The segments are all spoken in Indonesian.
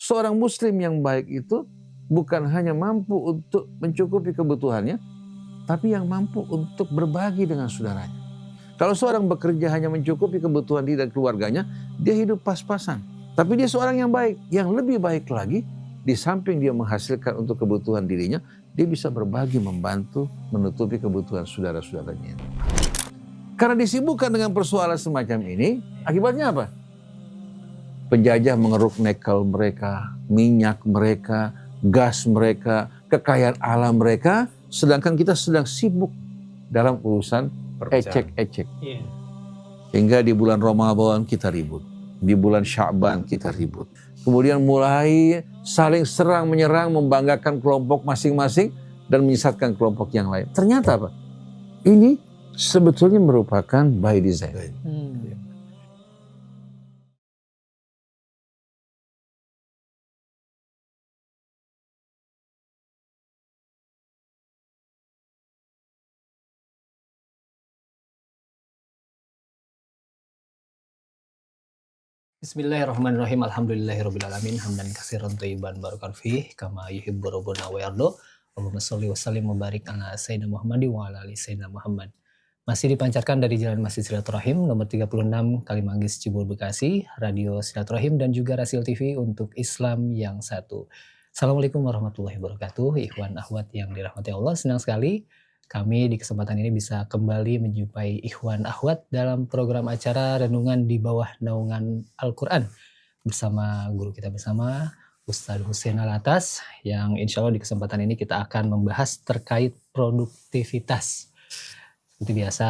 Seorang muslim yang baik itu bukan hanya mampu untuk mencukupi kebutuhannya, tapi yang mampu untuk berbagi dengan saudaranya. Kalau seorang bekerja hanya mencukupi kebutuhan dia dan keluarganya, dia hidup pas-pasan. Tapi dia seorang yang baik, yang lebih baik lagi, di samping dia menghasilkan untuk kebutuhan dirinya, dia bisa berbagi, membantu, menutupi kebutuhan saudara-saudaranya. Karena disibukkan dengan persoalan semacam ini, akibatnya apa? Penjajah mengeruk nikel mereka, minyak mereka, gas mereka, kekayaan alam mereka, sedangkan kita sedang sibuk dalam urusan ecek-ecek. Hingga di bulan Ramadan kita ribut, di bulan Sya'ban kita ribut. Kemudian mulai saling serang menyerang, membanggakan kelompok masing-masing dan menyesatkan kelompok yang lain. Ternyata apa? Ini sebetulnya merupakan by design. Bismillahirrahmanirrahim. Alhamdulillahirrabbilalamin. Hamdan katsiran thayyiban barakan fih kama yuhibbu rabbuna wa yarda. Allahumma sholli wa sallim wa barik ala sayyidina Muhammad wa ala ali sayyidina Muhammad. Masih dipancarkan dari Jalan Masjid Silaturahim nomor 36 Kalimanggis Cibubur Bekasi, Radio Silaturahim dan juga Rasil TV untuk Islam yang satu. Assalamualaikum warahmatullahi wabarakatuh. Ikhwan akhwat yang dirahmati Allah, senang sekali kami di kesempatan ini bisa kembali menjumpai ikhwan akhwat dalam program acara Renungan di Bawah Naungan Al-Quran bersama guru kita bersama Ustadz Hussein Alatas, yang insya Allah di kesempatan ini kita akan membahas terkait produktivitas. Seperti biasa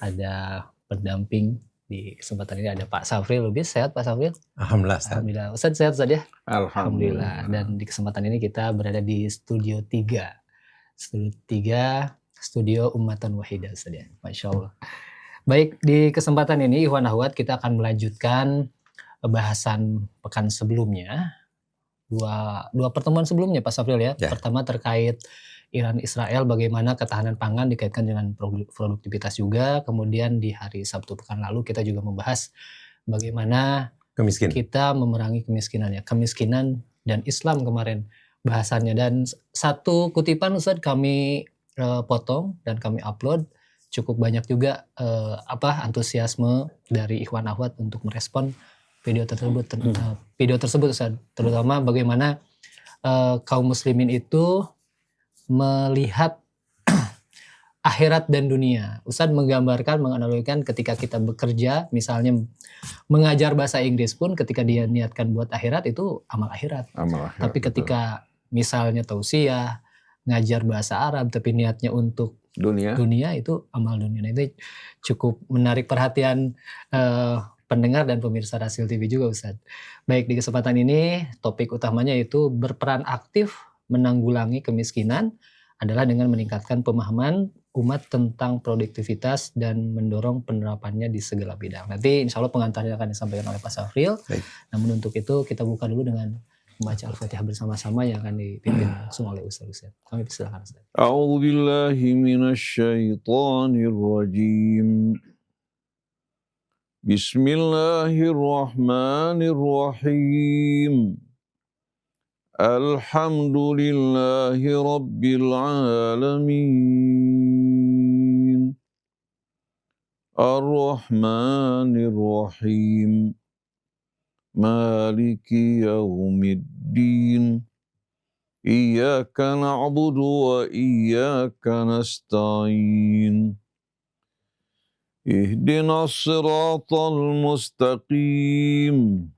ada pendamping di kesempatan ini, ada Pak Safril Lubis. Sehat Pak Safril? Alhamdulillah. Ustadz sehat Ustadz ya? Alhamdulillah. Dan di kesempatan ini kita berada di Studio 3. Studio Ummatan Wahidah, Ustaz ya. Masya Allah. Baik, di kesempatan ini ikhwan akhwat kita akan melanjutkan bahasan pekan sebelumnya. Dua pertemuan sebelumnya Pak Safril ya. Pertama terkait Iran Israel, bagaimana ketahanan pangan dikaitkan dengan produktivitas juga. Kemudian di hari Sabtu pekan lalu kita juga membahas bagaimana kita memerangi kemiskinan ya. Kemiskinan dan Islam kemarin bahasannya, dan satu kutipan Ustaz kami potong dan kami upload, cukup banyak juga antusiasme dari ikhwan akhwat untuk merespon video tersebut Ustaz, terutama bagaimana kaum muslimin itu melihat akhirat dan dunia. Ustaz menggambarkan, menganalogikan ketika kita bekerja, misalnya mengajar bahasa Inggris pun ketika dia niatkan buat akhirat itu amal akhirat. Tapi ketika misalnya tausiah, ngajar bahasa Arab tapi niatnya untuk dunia itu amal dunia. Nah, itu cukup menarik perhatian pendengar dan pemirsa Rasil TV juga Ustaz. Baik, di kesempatan ini topik utamanya itu berperan aktif menanggulangi kemiskinan adalah dengan meningkatkan pemahaman umat tentang produktivitas dan mendorong penerapannya di segala bidang. Nanti insya Allah pengantarnya akan disampaikan oleh Pak Safril. Namun untuk itu kita buka dulu dengan membaca Al-Fatihah bersama-sama yang akan dipimpin langsung oleh Ustaz. Kami persilakan Ustaz. A'udzu billahi minasyaitonir rajim. Bismillahirrahmanirrahim. Alhamdulillahi rabbil alamin. Ar-Rahmanir Rahim. Maliki yaumiddin. Iyyaka na'budu wa iyyaka nasta'in. Ihdinas siratal mustaqim.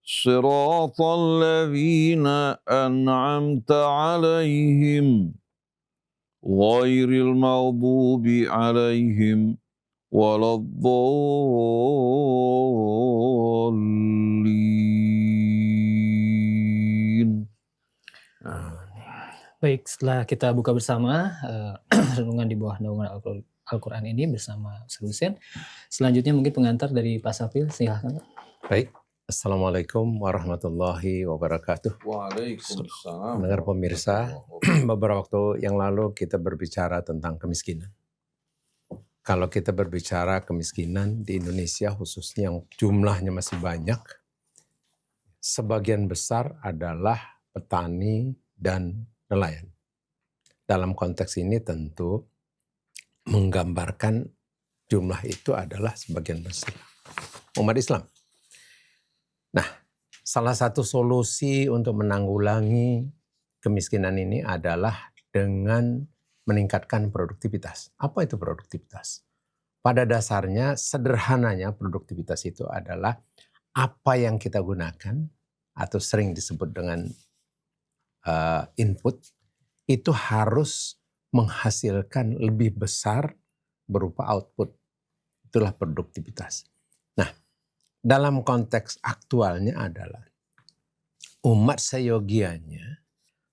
Siratal ladzina an'amta 'alaihim ghairil maghdubi 'alaihim waladdallin. Baik, setelah kita buka bersama renungan di bawah naungan Al-Quran ini bersama Ustaz Hussein, selanjutnya mungkin pengantar dari Pak Safril, silahkan. Baik, Assalamualaikum warahmatullahi wabarakatuh. Waalaikumsalam. Dengar pemirsa, beberapa waktu yang lalu kita berbicara tentang kemiskinan. Kalau kita berbicara kemiskinan di Indonesia khususnya yang jumlahnya masih banyak, sebagian besar adalah petani dan nelayan. Dalam konteks ini tentu menggambarkan jumlah itu adalah sebagian besar umat Islam. Nah, salah satu solusi untuk menanggulangi kemiskinan ini adalah dengan meningkatkan produktivitas. Apa itu produktivitas? Pada dasarnya, sederhananya produktivitas itu adalah apa yang kita gunakan atau sering disebut dengan input, itu harus menghasilkan lebih besar berupa output. Itulah produktivitas. Nah, dalam konteks aktualnya adalah umat seyogianya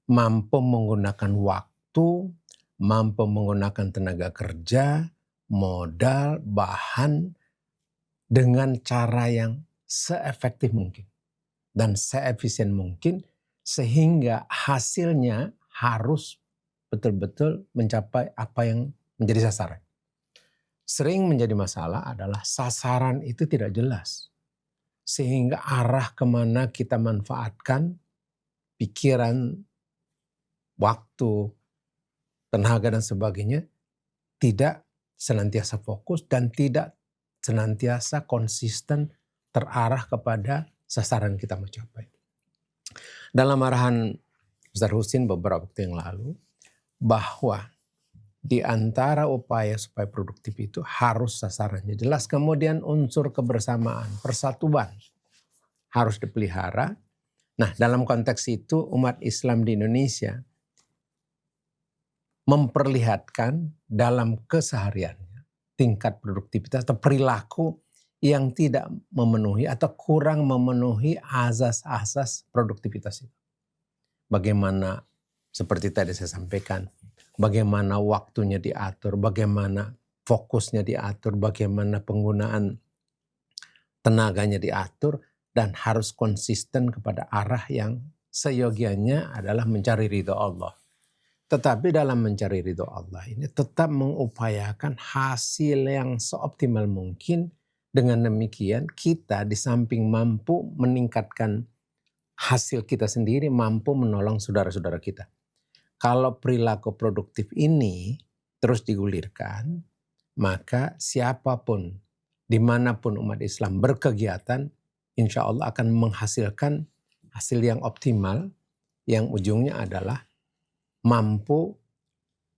mampu menggunakan waktu, mampu menggunakan tenaga kerja, modal, bahan dengan cara yang seefektif mungkin dan seefisien mungkin, sehingga hasilnya harus betul-betul mencapai apa yang menjadi sasaran. Sering menjadi masalah adalah sasaran itu tidak jelas, sehingga arah kemana kita manfaatkan pikiran, waktu, tenaga dan sebagainya tidak senantiasa fokus dan tidak senantiasa konsisten terarah kepada sasaran kita mencapai. Dalam arahan Ustaz Husin beberapa waktu yang lalu, bahwa di antara upaya supaya produktif itu harus sasarannya jelas, kemudian unsur kebersamaan, persatuan harus dipelihara. Nah, dalam konteks itu umat Islam di Indonesia memperlihatkan dalam kesehariannya tingkat produktivitas atau perilaku yang tidak memenuhi atau kurang memenuhi azas-azas produktivitas itu. Bagaimana seperti tadi saya sampaikan, bagaimana waktunya diatur, bagaimana fokusnya diatur, bagaimana penggunaan tenaganya diatur, dan harus konsisten kepada arah yang seyogianya adalah mencari ridho Allah. Tetapi dalam mencari ridho Allah ini tetap mengupayakan hasil yang seoptimal mungkin. Dengan demikian kita di samping mampu meningkatkan hasil kita sendiri, mampu menolong saudara-saudara kita. Kalau perilaku produktif ini terus digulirkan, maka siapapun, dimanapun umat Islam berkegiatan, insya Allah akan menghasilkan hasil yang optimal, yang ujungnya adalah mampu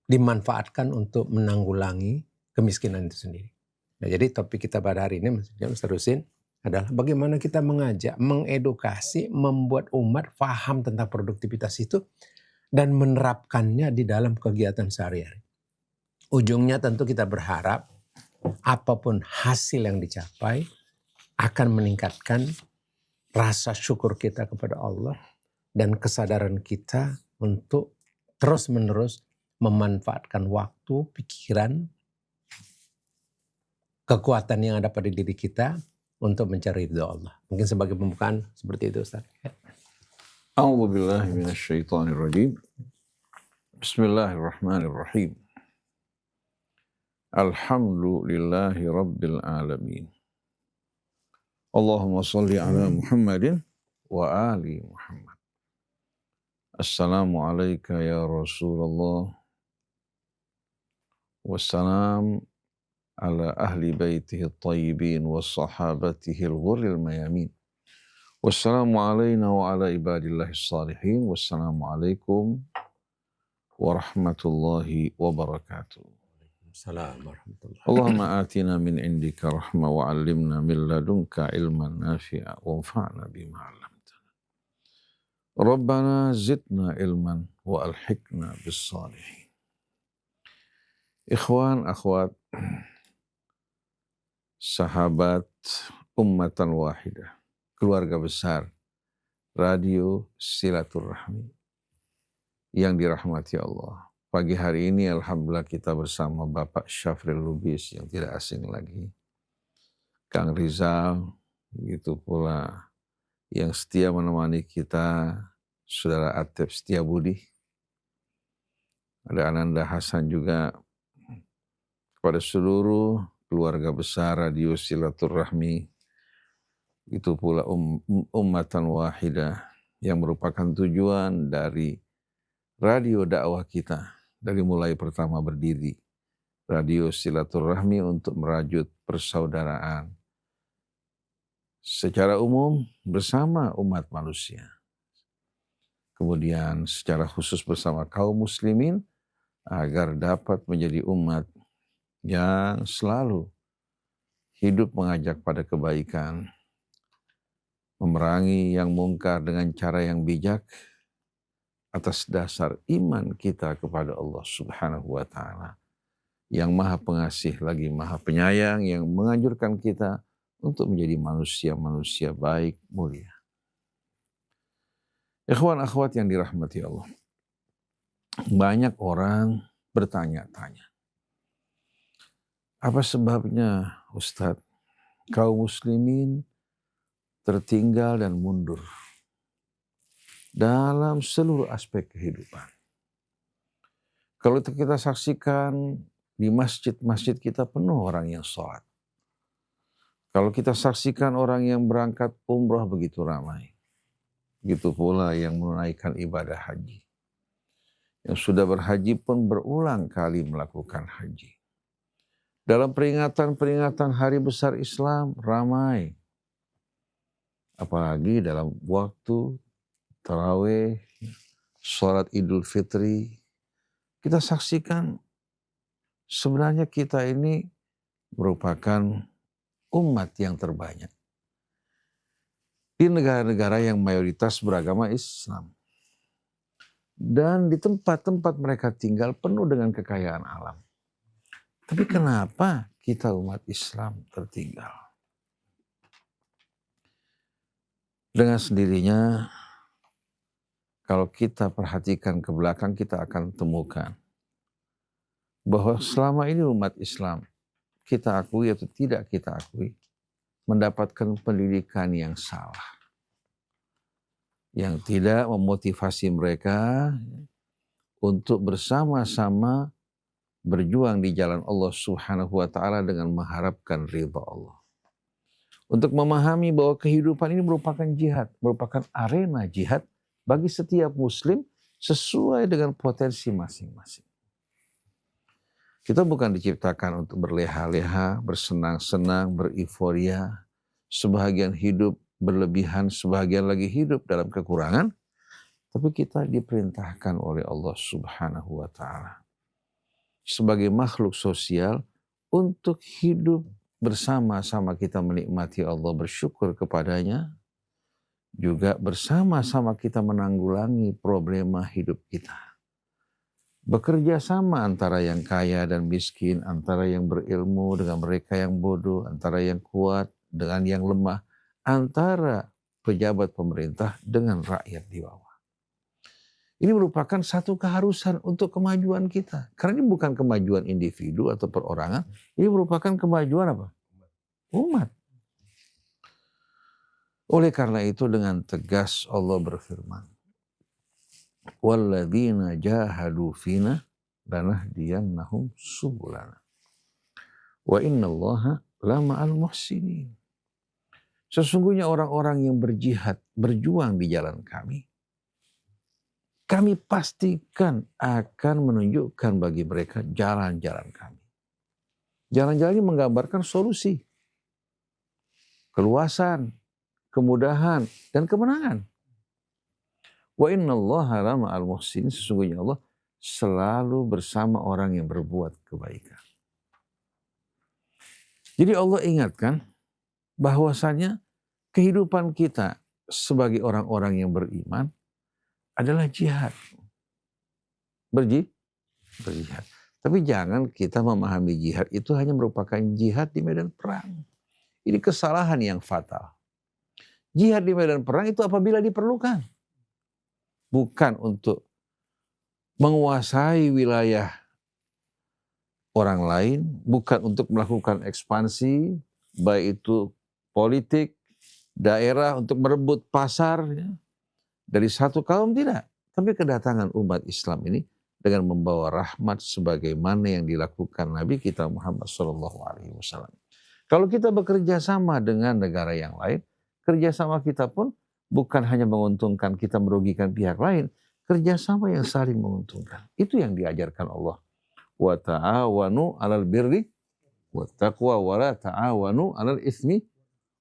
dimanfaatkan untuk menanggulangi kemiskinan itu sendiri. Nah, jadi topik kita pada hari ini, Mas terusin, adalah bagaimana kita mengajak, mengedukasi, membuat umat paham tentang produktivitas itu dan menerapkannya di dalam kegiatan sehari-hari. Ujungnya tentu kita berharap apapun hasil yang dicapai akan meningkatkan rasa syukur kita kepada Allah dan kesadaran kita untuk terus-menerus memanfaatkan waktu, pikiran, kekuatan yang ada pada diri kita untuk mencari ridha Allah. Mungkin sebagai pembukaan seperti itu, Ustaz. A'udzu billahi minasyaitonir rajim. Bismillahirrahmanirrahim. Alhamdulillahi rabbil alamin. Allahumma shalli ala Muhammadin wa ali Muhammad. Assalamu alayka ya Rasulullah. Wassalam ala ahli baitihi at-tayyibin wa sahabatihi al-ghurril mayamin. Wassalamu alayna wa ala ibadillahi salihin. Wassalamu alaikum warahmatullahi wabarakatuh. Assalamualaikum warahmatullahi wabarakatuh. Allahumma atina min indika rahmah wa 'allimna min ladunka ilman nafi'a wa anfa'na bima 'allamtana. Rabbana zidna ilman wa alhiqna bis salihin. Ikhwan, akhwat, sahabat ummatan wahidah, keluarga besar Radio Silaturahmi yang dirahmati Allah. Pagi hari ini alhamdulillah kita bersama Bapak Syafril Lubis yang tidak asing lagi, Kang Rizal, begitu pula yang setia menemani kita Saudara Atep Setiabudi, ada Ananda Hasan juga, kepada seluruh keluarga besar Radio Silaturahmi Itu pula ummatan wahidah yang merupakan tujuan dari radio dakwah kita dari mulai pertama berdiri. Radio silaturahmi untuk merajut persaudaraan secara umum bersama umat manusia. Kemudian secara khusus bersama kaum muslimin agar dapat menjadi umat yang selalu hidup mengajak pada kebaikan, memerangi yang mungkar dengan cara yang bijak atas dasar iman kita kepada Allah Subhanahu wa taala yang Maha Pengasih lagi Maha Penyayang, yang menganjurkan kita untuk menjadi manusia-manusia baik mulia. Ikhwan akhwat yang dirahmati Allah. Banyak orang bertanya-tanya, apa sebabnya Ustadz kaum muslimin tertinggal dan mundur dalam seluruh aspek kehidupan? Kalau kita saksikan di masjid-masjid kita penuh orang yang sholat. Kalau kita saksikan orang yang berangkat umrah begitu ramai. Begitu pula yang menunaikan ibadah haji. Yang sudah berhaji pun berulang kali melakukan haji. Dalam peringatan-peringatan hari besar Islam ramai. Apalagi dalam waktu tarawih, sholat Idul Fitri. Kita saksikan sebenarnya kita ini merupakan umat yang terbanyak di negara-negara yang mayoritas beragama Islam. Dan di tempat-tempat mereka tinggal penuh dengan kekayaan alam. Tapi kenapa kita umat Islam tertinggal? Dengan sendirinya, kalau kita perhatikan ke belakang, kita akan temukan bahwa selama ini umat Islam, kita akui atau tidak kita akui, mendapatkan pendidikan yang salah. Yang tidak memotivasi mereka untuk bersama-sama berjuang di jalan Allah Subhanahu wa taala dengan mengharapkan ridha Allah. Untuk memahami bahwa kehidupan ini merupakan jihad, merupakan arena jihad bagi setiap muslim sesuai dengan potensi masing-masing. Kita bukan diciptakan untuk berleha-leha, bersenang-senang, beriforia, sebahagian hidup berlebihan, sebahagian lagi hidup dalam kekurangan, tapi kita diperintahkan oleh Allah Subhanahu wa taala sebagai makhluk sosial untuk hidup bersama-sama kita menikmati Allah, bersyukur kepadanya, juga bersama-sama kita menanggulangi problema hidup kita. Bekerja sama antara yang kaya dan miskin, antara yang berilmu dengan mereka yang bodoh, antara yang kuat dengan yang lemah, antara pejabat pemerintah dengan rakyat di bawah. Ini merupakan satu keharusan untuk kemajuan kita. Karena ini bukan kemajuan individu atau perorangan, ini merupakan kemajuan apa? Umat. Oleh karena itu dengan tegas Allah berfirman, walladzina jahadu fina lanahdiyannahum subulana wa innallaha lama'al muhsinin. Sesungguhnya orang-orang yang berjihad, berjuang di jalan kami pastikan akan menunjukkan bagi mereka jalan-jalan kami. Jalan-jalan ini menggambarkan solusi, keluasan, kemudahan, dan kemenangan. Wa innallaha lama'al muhsinin, sesungguhnya Allah selalu bersama orang yang berbuat kebaikan. Jadi Allah ingatkan bahwasannya kehidupan kita sebagai orang-orang yang beriman adalah jihad. Berjihad. Tapi jangan kita memahami jihad itu hanya merupakan jihad di medan perang. Ini kesalahan yang fatal. Jihad di medan perang itu apabila diperlukan. Bukan untuk menguasai wilayah orang lain, bukan untuk melakukan ekspansi, baik itu politik, daerah, untuk merebut pasar dari satu kaum, tidak. Tapi kedatangan umat Islam ini dengan membawa rahmat sebagaimana yang dilakukan Nabi kita Muhammad SAW. Kalau kita bekerja sama dengan negara yang lain, kerjasama kita pun bukan hanya menguntungkan kita merugikan pihak lain, kerjasama yang saling menguntungkan. Itu yang diajarkan Allah. Wa ta'awanu 'alal birri wat taqwa wa la ta'awanu 'alal itsmi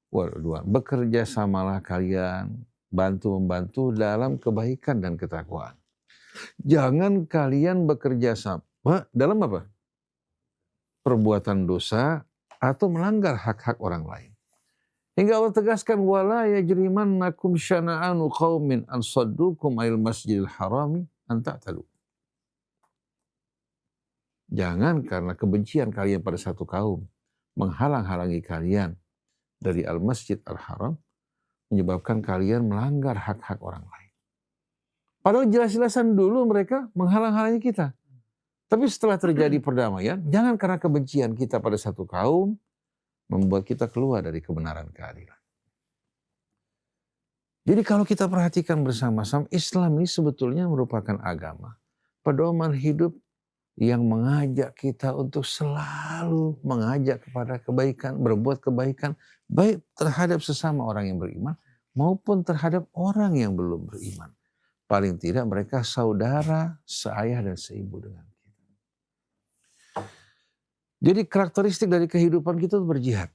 wal 'udwan. Bekerja samalah kalian, bantu-membantu dalam kebaikan dan ketakwaan. Jangan kalian bekerja sama dalam apa? Perbuatan dosa atau melanggar hak-hak orang lain. Hingga Allah tegaskan wala yajrimannakum syana'anu qaumin an saddukum anil masjidil harami an ta'tadu. Jangan karena kebencian kalian pada satu kaum menghalang-halangi kalian dari al-masjid al-haram menyebabkan kalian melanggar hak-hak orang lain. Padahal jelas-jelasan dulu mereka menghalang-halangi kita. Tapi setelah terjadi perdamaian, jangan karena kebencian kita pada satu kaum membuat kita keluar dari kebenaran keadilan. Jadi kalau kita perhatikan bersama-sama, Islam ini sebetulnya merupakan agama, pedoman hidup yang mengajak kita untuk selalu mengajak kepada kebaikan, berbuat kebaikan, baik terhadap sesama orang yang beriman maupun terhadap orang yang belum beriman. Paling tidak mereka saudara, seayah dan seibu dengan kita. Jadi karakteristik dari kehidupan kita itu berjihad.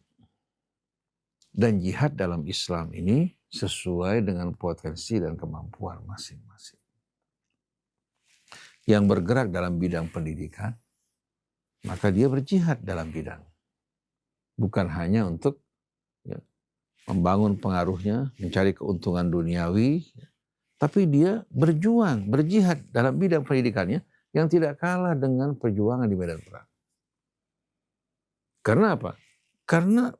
Dan jihad dalam Islam ini sesuai dengan potensi dan kemampuan masing-masing. Yang bergerak dalam bidang pendidikan, maka dia berjihad dalam bidang. Bukan hanya untuk membangun pengaruhnya, mencari keuntungan duniawi, tapi dia berjuang, berjihad dalam bidang pendidikannya yang tidak kalah dengan perjuangan di medan perang. Karena apa? Karena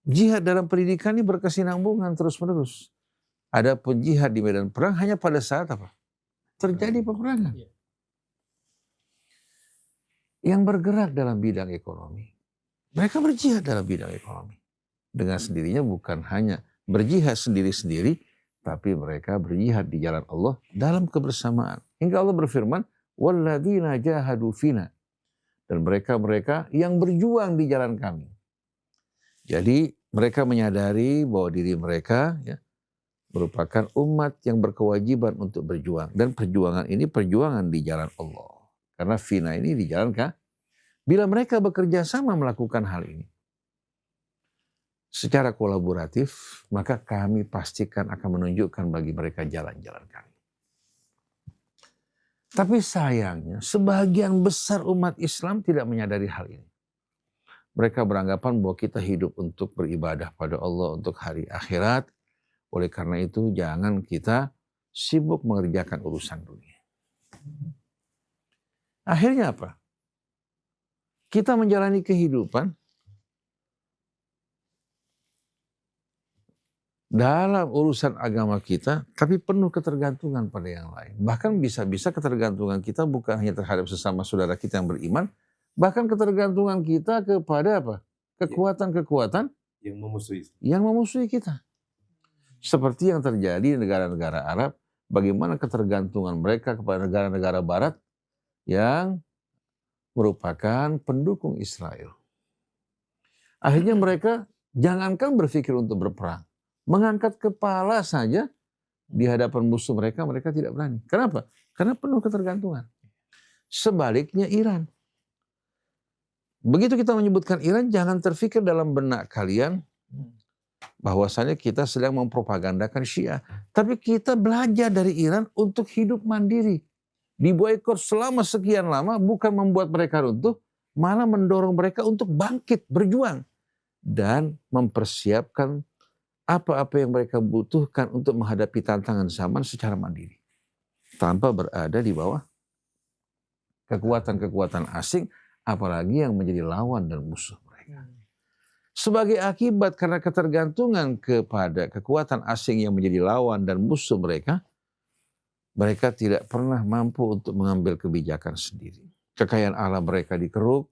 jihad dalam pendidikan ini berkesinambungan terus-menerus. Ada pun jihad di medan perang hanya pada saat apa? Terjadi peperangan. Yang bergerak dalam bidang ekonomi, mereka berjihad dalam bidang ekonomi. Dengan sendirinya bukan hanya berjihad sendiri-sendiri, tapi mereka berjihad di jalan Allah dalam kebersamaan. Hingga Allah berfirman, walladzina jahadu fina. Dan mereka-mereka yang berjuang di jalan kami. Jadi mereka menyadari bahwa diri mereka merupakan umat yang berkewajiban untuk berjuang. Dan perjuangan ini perjuangan di jalan Allah. Karena fina ini di jalan kah? Bila mereka bekerja sama melakukan hal ini secara kolaboratif, maka kami pastikan akan menunjukkan bagi mereka jalan-jalan kami. Tapi sayangnya sebagian besar umat Islam tidak menyadari hal ini. Mereka beranggapan bahwa kita hidup untuk beribadah pada Allah untuk hari akhirat. Oleh karena itu jangan kita sibuk mengerjakan urusan dunia. Akhirnya apa? Kita menjalani kehidupan dalam urusan agama kita, tapi penuh ketergantungan pada yang lain. Bahkan bisa-bisa ketergantungan kita bukan hanya terhadap sesama saudara kita yang beriman, bahkan ketergantungan kita kepada apa? Kekuatan-kekuatan yang memusuhi kita. Seperti yang terjadi di negara-negara Arab, bagaimana ketergantungan mereka kepada negara-negara Barat yang merupakan pendukung Israel. Akhirnya mereka jangankan berpikir untuk berperang, mengangkat kepala saja di hadapan musuh mereka, mereka tidak berani. Kenapa? Karena penuh ketergantungan. Sebaliknya Iran. Begitu kita menyebutkan Iran, jangan terfikir dalam benak kalian bahwasanya kita sedang mempropagandakan Syiah. Tapi kita belajar dari Iran untuk hidup mandiri. Diboikot selama sekian lama bukan membuat mereka runtuh, malah mendorong mereka untuk bangkit, berjuang. Dan mempersiapkan apa-apa yang mereka butuhkan untuk menghadapi tantangan zaman secara mandiri. Tanpa berada di bawah kekuatan-kekuatan asing, apalagi yang menjadi lawan dan musuh mereka. Sebagai akibat karena ketergantungan kepada kekuatan asing yang menjadi lawan dan musuh mereka, mereka tidak pernah mampu untuk mengambil kebijakan sendiri. Kekayaan alam mereka dikeruk,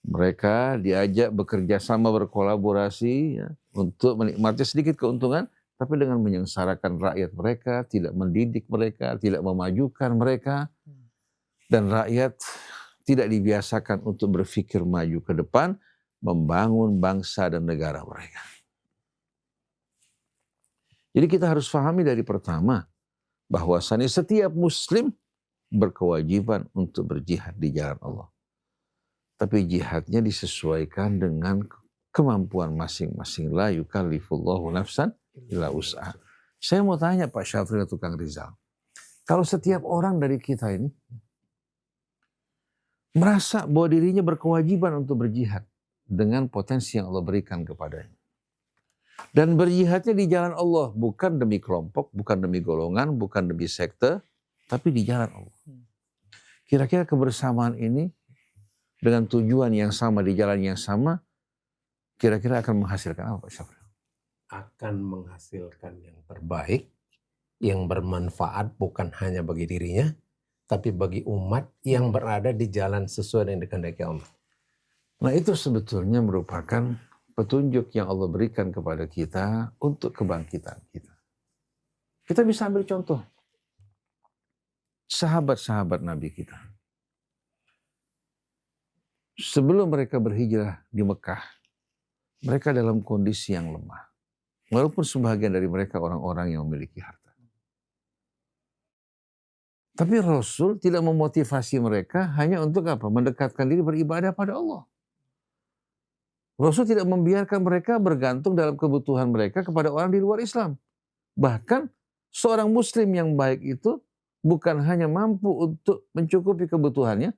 mereka diajak bekerja sama berkolaborasi untuk menikmati sedikit keuntungan, tapi dengan menyengsarakan rakyat mereka, tidak mendidik mereka, tidak memajukan mereka, dan rakyat tidak dibiasakan untuk berpikir maju ke depan, membangun bangsa dan negara mereka. Jadi kita harus pahami dari pertama bahwasannya setiap muslim berkewajiban untuk berjihad di jalan Allah. Tapi jihadnya disesuaikan dengan kemampuan masing-masing. La yukallifullahu nafsan illa wus'aha. Saya mau tanya Pak Syafri atau Kang Rizal. Kalau setiap orang dari kita ini merasa bahwa dirinya berkewajiban untuk berjihad dengan potensi yang Allah berikan kepadanya. Dan berjihadnya di jalan Allah, bukan demi kelompok, bukan demi golongan, bukan demi sekte, tapi di jalan Allah. Kira-kira kebersamaan ini dengan tujuan yang sama, di jalan yang sama, kira-kira akan menghasilkan apa Pak Syafri? Akan menghasilkan yang terbaik, yang bermanfaat bukan hanya bagi dirinya, tapi bagi umat yang berada di jalan sesuai dengan dikehendaki Allah. Nah itu sebetulnya merupakan petunjuk yang Allah berikan kepada kita untuk kebangkitan kita. Kita bisa ambil contoh sahabat-sahabat Nabi kita. Sebelum mereka berhijrah di Mekah, mereka dalam kondisi yang lemah. Walaupun sebagian dari mereka orang-orang yang memiliki harta. Tapi Rasul tidak memotivasi mereka hanya untuk apa? Mendekatkan diri beribadah pada Allah. Rasul tidak membiarkan mereka bergantung dalam kebutuhan mereka kepada orang di luar Islam. Bahkan seorang muslim yang baik itu bukan hanya mampu untuk mencukupi kebutuhannya,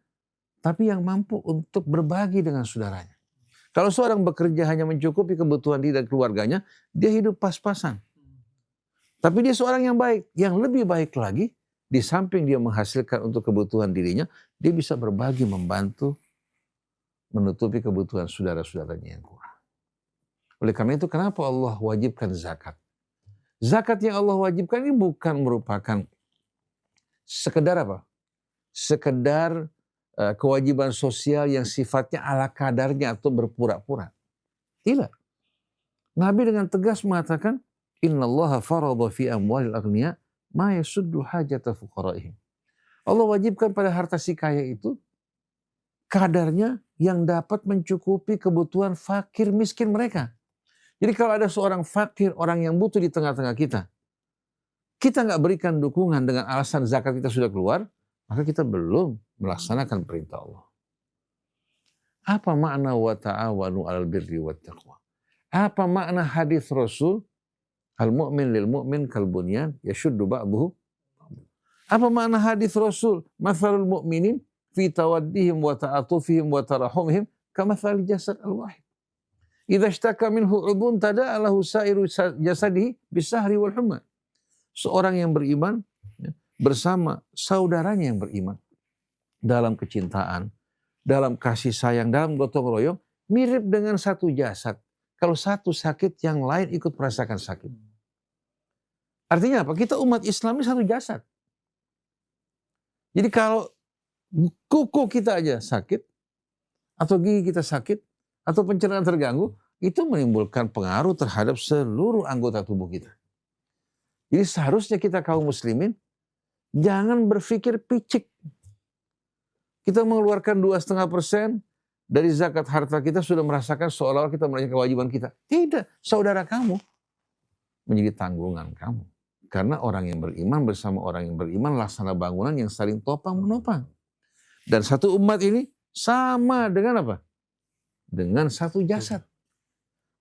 tapi yang mampu untuk berbagi dengan saudaranya. Kalau seorang bekerja hanya mencukupi kebutuhan diri dan keluarganya, dia hidup pas-pasan. Tapi dia seorang yang baik, yang lebih baik lagi, di samping dia menghasilkan untuk kebutuhan dirinya, dia bisa berbagi, membantu, menutupi kebutuhan saudara-saudaranya yang kurang. Oleh karena itu kenapa Allah wajibkan zakat? Zakat yang Allah wajibkan ini bukan merupakan sekedar apa? Sekedar kewajiban sosial yang sifatnya ala kadarnya atau berpura-pura. Tidak. Nabi dengan tegas mengatakan, Innallaha faradha fi amwalil aghniya ma yasuddu hajata fuqaraihim. Allah wajibkan pada harta si kaya itu kadarnya yang dapat mencukupi kebutuhan fakir miskin mereka. Jadi kalau ada seorang fakir, orang yang butuh di tengah-tengah kita nggak berikan dukungan dengan alasan zakat kita sudah keluar, maka kita belum melaksanakan perintah Allah. Apa makna wa ta'awanu 'alal birri wat taqwa? Apa makna hadis Rasul? Al mu'min lil mu'min kal bunyan yashuddu ba'dahu. Apa makna hadis Rasul? Mathalul mu'minin fi tawaddihim wa ta'atufihim wa tarahumihim kamathal jasad al-wahid. Idza ishtaka minhu 'udhun tada'a lahu sa'iru jasadihi bisahri wal humma. Seorang yang beriman bersama saudaranya yang beriman dalam kecintaan, dalam kasih sayang, dalam gotong royong, mirip dengan satu jasad. Kalau satu sakit, yang lain ikut merasakan sakit. Artinya apa? Kita umat Islam ini satu jasad. Jadi kalau kuku kita aja sakit, atau gigi kita sakit, atau pencernaan terganggu, itu menimbulkan pengaruh terhadap seluruh anggota tubuh kita. Jadi seharusnya kita kaum muslimin jangan berpikir picik. Kita mengeluarkan 2,5% dari zakat harta kita sudah merasakan seolah-olah kita merasakan kewajiban kita. Tidak, saudara kamu menjadi tanggungan kamu. Karena orang yang beriman bersama orang yang beriman laksana bangunan yang saling topang menopang. Dan satu umat ini sama dengan apa? Dengan satu jasad.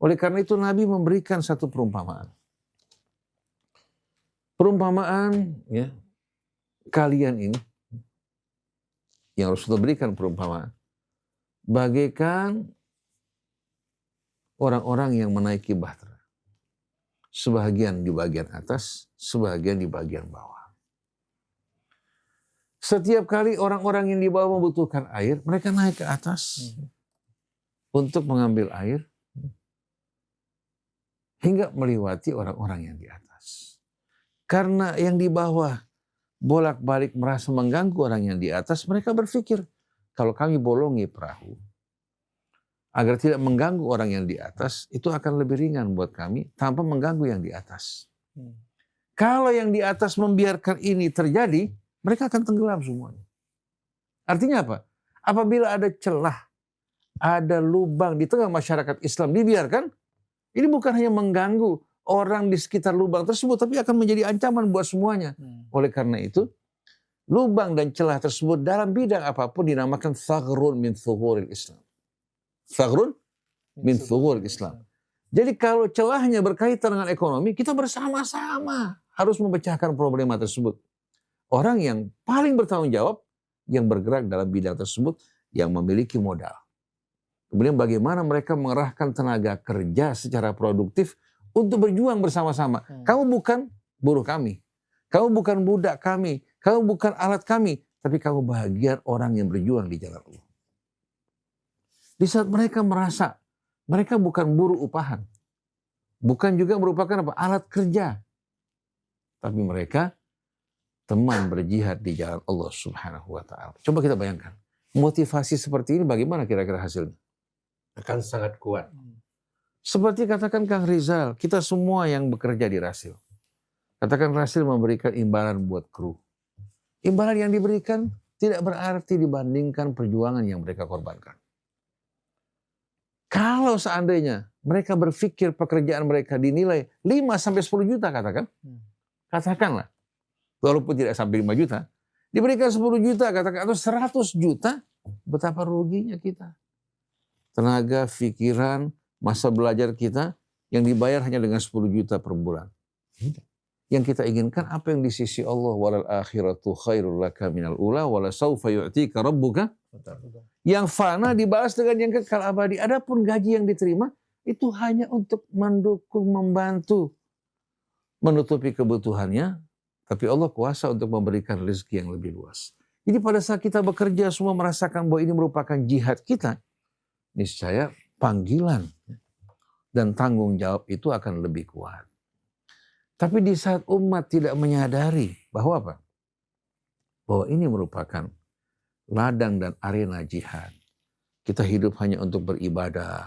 Oleh karena itu Nabi memberikan satu perumpamaan. Perumpamaan ya, kalian ini yang Rasulullah berikan perumpamaan bagaikan orang-orang yang menaiki bahtera. Sebagian di bagian atas, sebagian di bagian bawah. Setiap kali orang-orang yang di bawah membutuhkan air, mereka naik ke atas untuk mengambil air hingga melewati orang-orang yang di atas. Karena yang di bawah bolak-balik merasa mengganggu orang yang di atas, mereka berpikir, kalau kami bolongi perahu, agar tidak mengganggu orang yang di atas, itu akan lebih ringan buat kami tanpa mengganggu yang di atas. Kalau yang di atas membiarkan ini terjadi, mereka akan tenggelam semuanya. Artinya apa? Apabila ada celah, ada lubang di tengah masyarakat Islam dibiarkan, ini bukan hanya mengganggu orang di sekitar lubang tersebut, tapi akan menjadi ancaman buat semuanya. Oleh karena itu, lubang dan celah tersebut dalam bidang apapun dinamakan thagrun min thughuril Islam. Thagrun min thughuril Islam. Jadi kalau celahnya berkaitan dengan ekonomi, kita bersama-sama harus memecahkan problema tersebut. Orang yang paling bertanggung jawab, yang bergerak dalam bidang tersebut, yang memiliki modal. Kemudian bagaimana mereka mengerahkan tenaga kerja secara produktif untuk berjuang bersama-sama. Kamu bukan buruh kami. Kamu bukan budak kami. Kamu bukan alat kami. Tapi kamu bagian orang yang berjuang di jalan Allah. Di saat mereka merasa mereka bukan buruh upahan. Bukan juga merupakan alat kerja. Tapi mereka teman berjihad di jalan Allah Subhanahu wa ta'ala. Coba kita bayangkan. Motivasi seperti ini bagaimana kira-kira hasilnya? Akan sangat kuat. Seperti katakan Kang Rizal, kita semua yang bekerja di Rasil. Katakan Rasil memberikan imbalan buat kru. Imbalan yang diberikan tidak berarti dibandingkan perjuangan yang mereka korbankan. Kalau seandainya mereka berpikir pekerjaan mereka dinilai 5-10 juta katakan. Katakanlah. Walaupun tidak sampai 5 juta. Diberikan 10 juta katakan atau 100 juta. Betapa ruginya kita. Tenaga, pikiran, masa belajar kita yang dibayar hanya dengan 10 juta per bulan. Yang kita inginkan apa yang di sisi Allah, walal akhiratu khairul laka minal ula wala saufa yu'tika rabbuka. Yang fana dibalas dengan yang kekal abadi. Adapun gaji yang diterima itu hanya untuk mendukung, membantu, menutupi kebutuhannya. Tapi Allah kuasa untuk memberikan rezeki yang lebih luas. Jadi pada saat kita bekerja semua merasakan bahwa ini merupakan jihad kita. Niscaya panggilan dan tanggung jawab itu akan lebih kuat. Tapi di saat umat tidak menyadari bahwa apa? Bahwa ini merupakan ladang dan arena jihad. Kita hidup hanya untuk beribadah.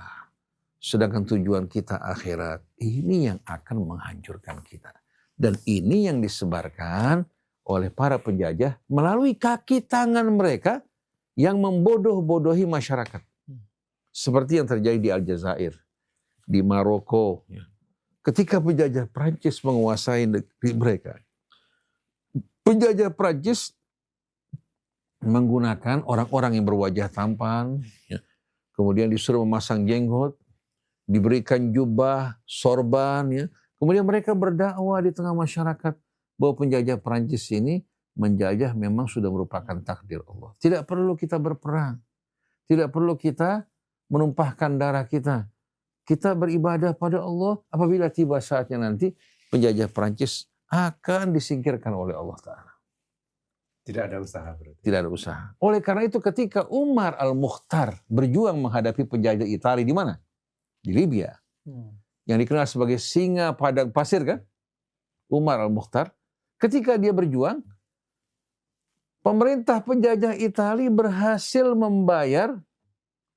Sedangkan tujuan kita akhirat. Ini yang akan menghancurkan kita. Dan ini yang disebarkan oleh para penjajah melalui kaki tangan mereka yang membodoh-bodohi masyarakat. Seperti yang terjadi di Aljazair, di Maroko. Ketika penjajah Prancis menguasai negeri mereka. Penjajah Prancis menggunakan orang-orang yang berwajah tampan. Kemudian disuruh memasang jenggot. Diberikan jubah, sorban. Kemudian mereka berdakwah di tengah masyarakat. Bahwa penjajah Prancis ini menjajah memang sudah merupakan takdir Allah. Tidak perlu kita berperang. Tidak perlu kita menumpahkan darah kita. Kita beribadah pada Allah apabila tiba saatnya nanti penjajah Prancis akan disingkirkan oleh Allah Ta'ala. Tidak ada usaha berarti. Tidak ada usaha. Oleh karena itu ketika Umar Al-Mukhtar berjuang menghadapi penjajah Italia di mana? Di Libya. Yang dikenal sebagai singa padang pasir kan? Umar Al-Mukhtar. Ketika dia berjuang, pemerintah penjajah Italia berhasil membayar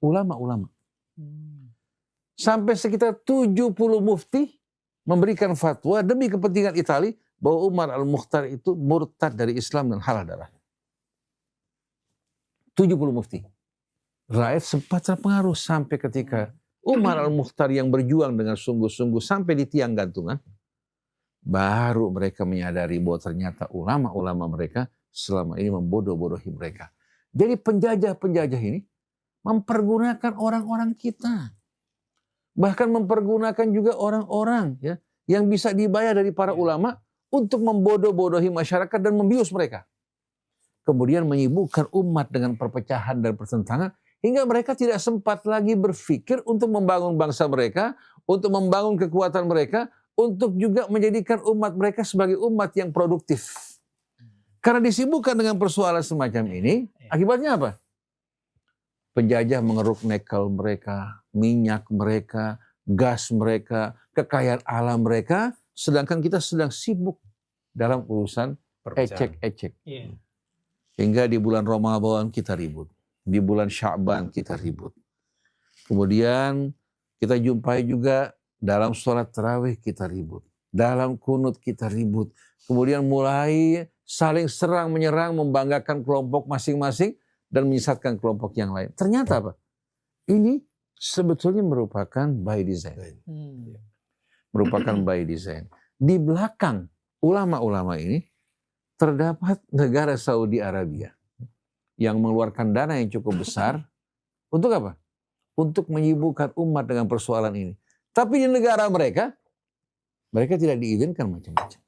ulama-ulama. Sampai sekitar 70 mufti memberikan fatwa demi kepentingan Italia bahwa Umar Al-Mukhtar itu murtad dari Islam dan halal darahnya. 70 mufti. Rakyat sempat terpengaruh sampai ketika Umar Al-Mukhtar yang berjuang dengan sungguh-sungguh sampai di tiang gantungan. Baru mereka menyadari bahwa ternyata ulama-ulama mereka selama ini membodoh-bodohi mereka. Jadi penjajah-penjajah ini mempergunakan orang-orang kita. Bahkan mempergunakan juga orang-orang yang bisa dibayar dari para ulama untuk membodoh-bodohi masyarakat dan membius mereka. Kemudian menyibukkan umat dengan perpecahan dan pertentangan hingga mereka tidak sempat lagi berpikir untuk membangun bangsa mereka, untuk membangun kekuatan mereka, untuk juga menjadikan umat mereka sebagai umat yang produktif. Karena disibukkan dengan persoalan semacam ini, akibatnya apa? Penjajah mengeruk nikel mereka, minyak mereka, gas mereka, kekayaan alam mereka, sedangkan kita sedang sibuk dalam urusan ecek-ecek. Hingga di bulan Ramadan kita ribut, di bulan Sya'ban kita ribut. Kemudian kita jumpai juga dalam sholat tarawih kita ribut, dalam kunut kita ribut. Kemudian mulai saling serang menyerang, membanggakan kelompok masing-masing, dan menyesatkan kelompok yang lain. Ternyata apa? Ini sebetulnya merupakan by design. merupakan by design. Di belakang ulama-ulama ini terdapat negara Saudi Arabia yang mengeluarkan dana yang cukup besar untuk apa? Untuk menyibukkan umat dengan persoalan ini. Tapi di negara mereka tidak diizinkan macam-macam.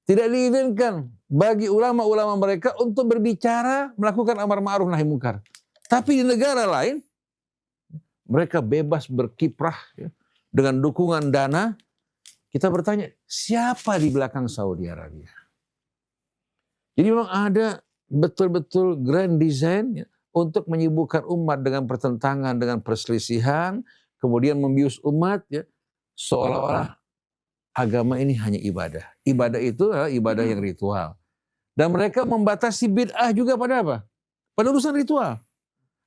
Tidak diizinkan bagi ulama-ulama mereka untuk berbicara, melakukan amar ma'ruf nahi munkar. Tapi di negara lain, mereka bebas berkiprah ya, dengan dukungan dana. Kita bertanya, siapa di belakang Saudi Arabia? Jadi memang ada betul-betul grand design ya, untuk menyibukkan umat dengan pertentangan, dengan perselisihan, kemudian membius umat ya, seolah-olah agama ini hanya ibadah. Ibadah itu adalah ibadah yang ritual. Dan mereka membatasi bid'ah juga pada apa? Pada urusan ritual.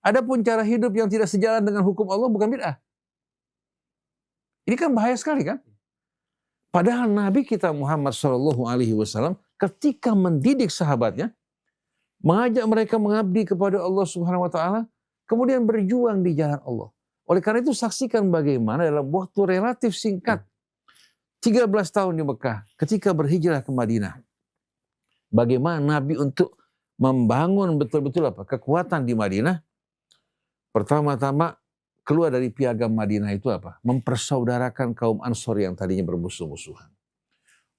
Adapun cara hidup yang tidak sejalan dengan hukum Allah bukan bid'ah. Ini kan bahaya sekali kan? Padahal Nabi kita Muhammad SAW ketika mendidik sahabatnya, mengajak mereka mengabdi kepada Allah Subhanahu wa taala, kemudian berjuang di jalan Allah. Oleh karena itu saksikan bagaimana dalam waktu relatif singkat 13 tahun di Mekah ketika berhijrah ke Madinah. Bagaimana Nabi untuk membangun betul-betul apa? Kekuatan di Madinah. Pertama-tama keluar dari piagam Madinah itu apa? Mempersaudarakan kaum Ansor yang tadinya bermusuh-musuhan.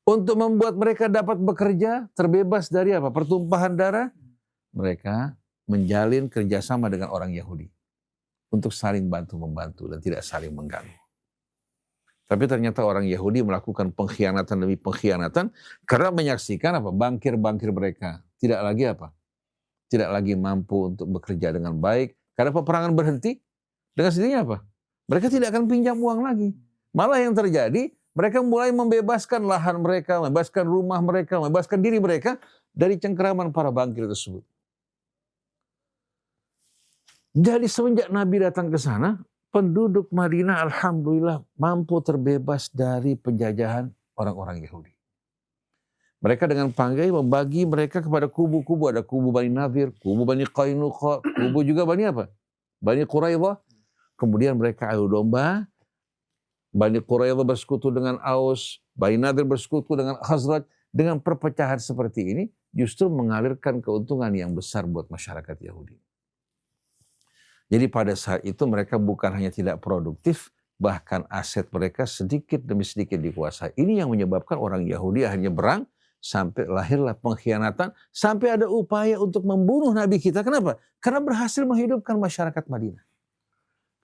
Untuk membuat mereka dapat bekerja terbebas dari apa? Pertumpahan darah. Mereka menjalin kerjasama dengan orang Yahudi untuk saling bantu-membantu dan tidak saling mengganggu. Tapi ternyata orang Yahudi melakukan pengkhianatan demi pengkhianatan karena menyaksikan apa? Bankir-bankir mereka tidak lagi apa? Tidak lagi mampu untuk bekerja dengan baik. Karena peperangan berhenti, dengan sendirinya apa? Mereka tidak akan pinjam uang lagi. Malah yang terjadi, mereka mulai membebaskan lahan mereka, membebaskan rumah mereka, membebaskan diri mereka dari cengkeraman para bankir tersebut. Jadi semenjak Nabi datang ke sana, penduduk Madinah alhamdulillah mampu terbebas dari penjajahan orang-orang Yahudi. Mereka dengan pandai membagi mereka kepada kubu-kubu. Ada kubu Bani Nadir, kubu Bani Qainuqa, kubu juga Bani apa? Bani Quraidah. Kemudian mereka adu domba. Bani Quraidah bersekutu dengan Aus, Bani Nadir bersekutu dengan Khazraj. Dengan perpecahan seperti ini justru mengalirkan keuntungan yang besar buat masyarakat Yahudi. Jadi pada saat itu mereka bukan hanya tidak produktif, bahkan aset mereka sedikit demi sedikit dikuasai. Ini yang menyebabkan orang Yahudi akhirnya berang, sampai lahirlah pengkhianatan, sampai ada upaya untuk membunuh Nabi kita. Kenapa? Karena berhasil menghidupkan masyarakat Madinah.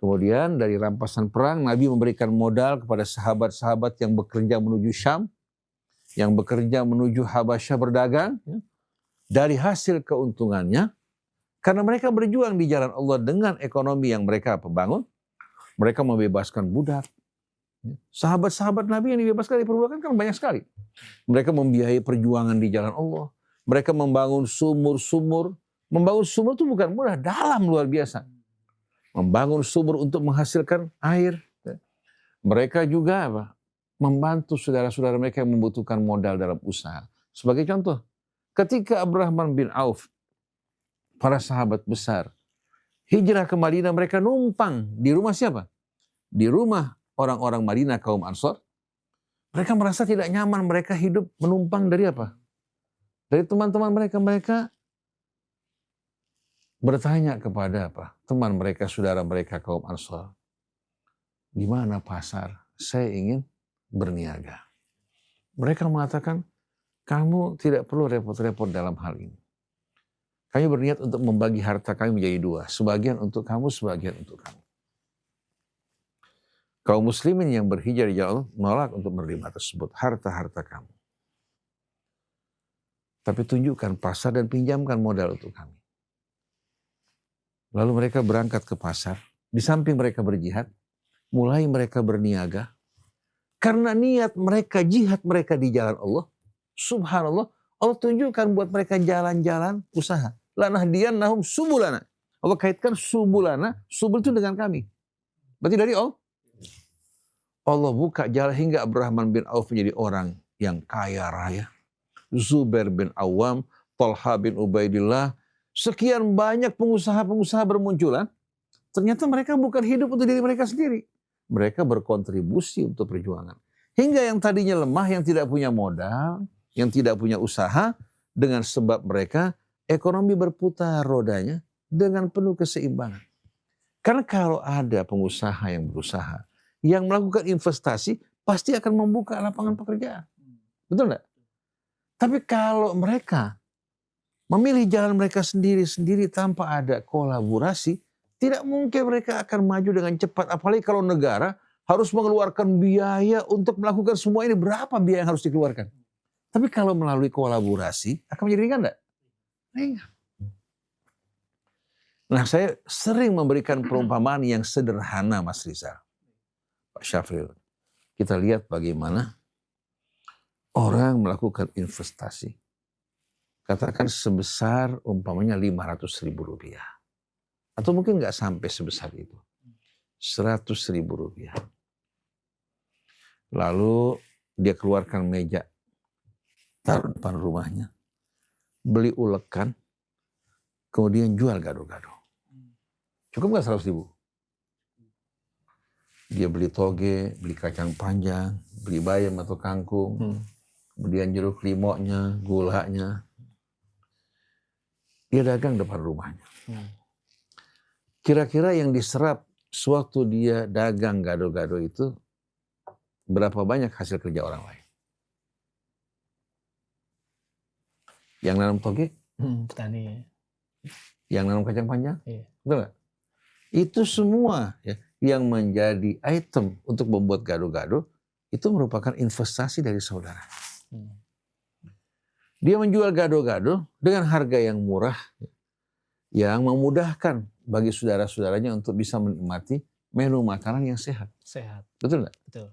Kemudian dari rampasan perang, Nabi memberikan modal kepada sahabat-sahabat yang bekerja menuju Syam, yang bekerja menuju Habasyah berdagang. Dari hasil keuntungannya, karena mereka berjuang di jalan Allah dengan ekonomi yang mereka bangun, mereka membebaskan budak. Sahabat-sahabat Nabi yang dibebaskan dari perbudakan kan banyak sekali. Mereka membiayai perjuangan di jalan Allah. Mereka membangun sumur-sumur. Membangun sumur itu bukan mudah, dalam luar biasa. Membangun sumur untuk menghasilkan air. Mereka juga apa? Membantu saudara-saudara mereka yang membutuhkan modal dalam usaha. Sebagai contoh, ketika Abdurrahman bin Auf, para sahabat besar, hijrah ke Madinah, mereka numpang di rumah siapa? Di rumah orang-orang Madinah kaum Ansor. Mereka merasa tidak nyaman, mereka hidup menumpang dari apa? Dari teman-teman mereka. Mereka bertanya kepada apa? Teman mereka, saudara mereka kaum Ansor. Di mana pasar? Saya ingin berniaga. Mereka mengatakan, kamu tidak perlu repot-repot dalam hal ini. Kami berniat untuk membagi harta kami menjadi dua. Sebagian untuk kamu, sebagian untuk kamu. Kaum muslimin yang berhijrah di jalan Allah menolak untuk menerima tersebut. Harta-harta kamu. Tapi tunjukkan pasar dan pinjamkan modal untuk kami. Lalu mereka berangkat ke pasar. Di samping mereka berjihad, mulai mereka berniaga. Karena niat mereka, jihad mereka di jalan Allah. Subhanallah, Allah tunjukkan buat mereka jalan-jalan usaha. Lanahdiyannahum subulana. Allah kaitkan subulana, subul itu dengan kami. Berarti dari Allah. Allah buka jalan hingga Abdurrahman bin Auf menjadi orang yang kaya raya. Zubair bin Awam, Talha bin Ubaidillah, sekian banyak pengusaha-pengusaha bermunculan. Ternyata mereka bukan hidup untuk diri mereka sendiri. mereka berkontribusi untuk perjuangan. Hingga yang tadinya lemah, yang tidak punya modal, yang tidak punya usaha, dengan sebab mereka ekonomi berputar rodanya dengan penuh keseimbangan. Karena kalau ada pengusaha yang berusaha, yang melakukan investasi, pasti akan membuka lapangan pekerjaan. Betul enggak? Tapi kalau mereka memilih jalan mereka sendiri-sendiri tanpa ada kolaborasi, tidak mungkin mereka akan maju dengan cepat. Apalagi kalau negara harus mengeluarkan biaya untuk melakukan semua ini. Berapa biaya yang harus dikeluarkan? Tapi kalau melalui kolaborasi, akan menjadi ringan enggak? Ringan. Nah, saya sering memberikan perumpamaan yang sederhana, Mas Rizal. Pak Syafril, kita lihat bagaimana orang melakukan investasi. Katakan sebesar umpamanya Rp500.000. Atau mungkin nggak sampai sebesar itu. Rp100.000. Lalu dia keluarkan meja, taruh depan rumahnya, beli ulekan, kemudian jual gado-gado. Cukup nggak 100.000? Dia beli toge, beli kacang panjang, beli bayam atau kangkung, kemudian jeruk limaunya, gulanya. Dia dagang depan rumahnya. Kira-kira yang diserap sewaktu dia dagang gado-gado itu, berapa banyak hasil kerja orang lain? Yang nanam toge? Petani. Yang nanam kacang panjang? Iya. Betul nggak? Itu semua ya, yang menjadi item untuk membuat gado-gado, itu merupakan investasi dari saudara. Dia menjual gado-gado dengan harga yang murah, yang memudahkan bagi saudara-saudaranya untuk bisa menikmati menu makanan yang sehat. Sehat. Betul nggak? Betul.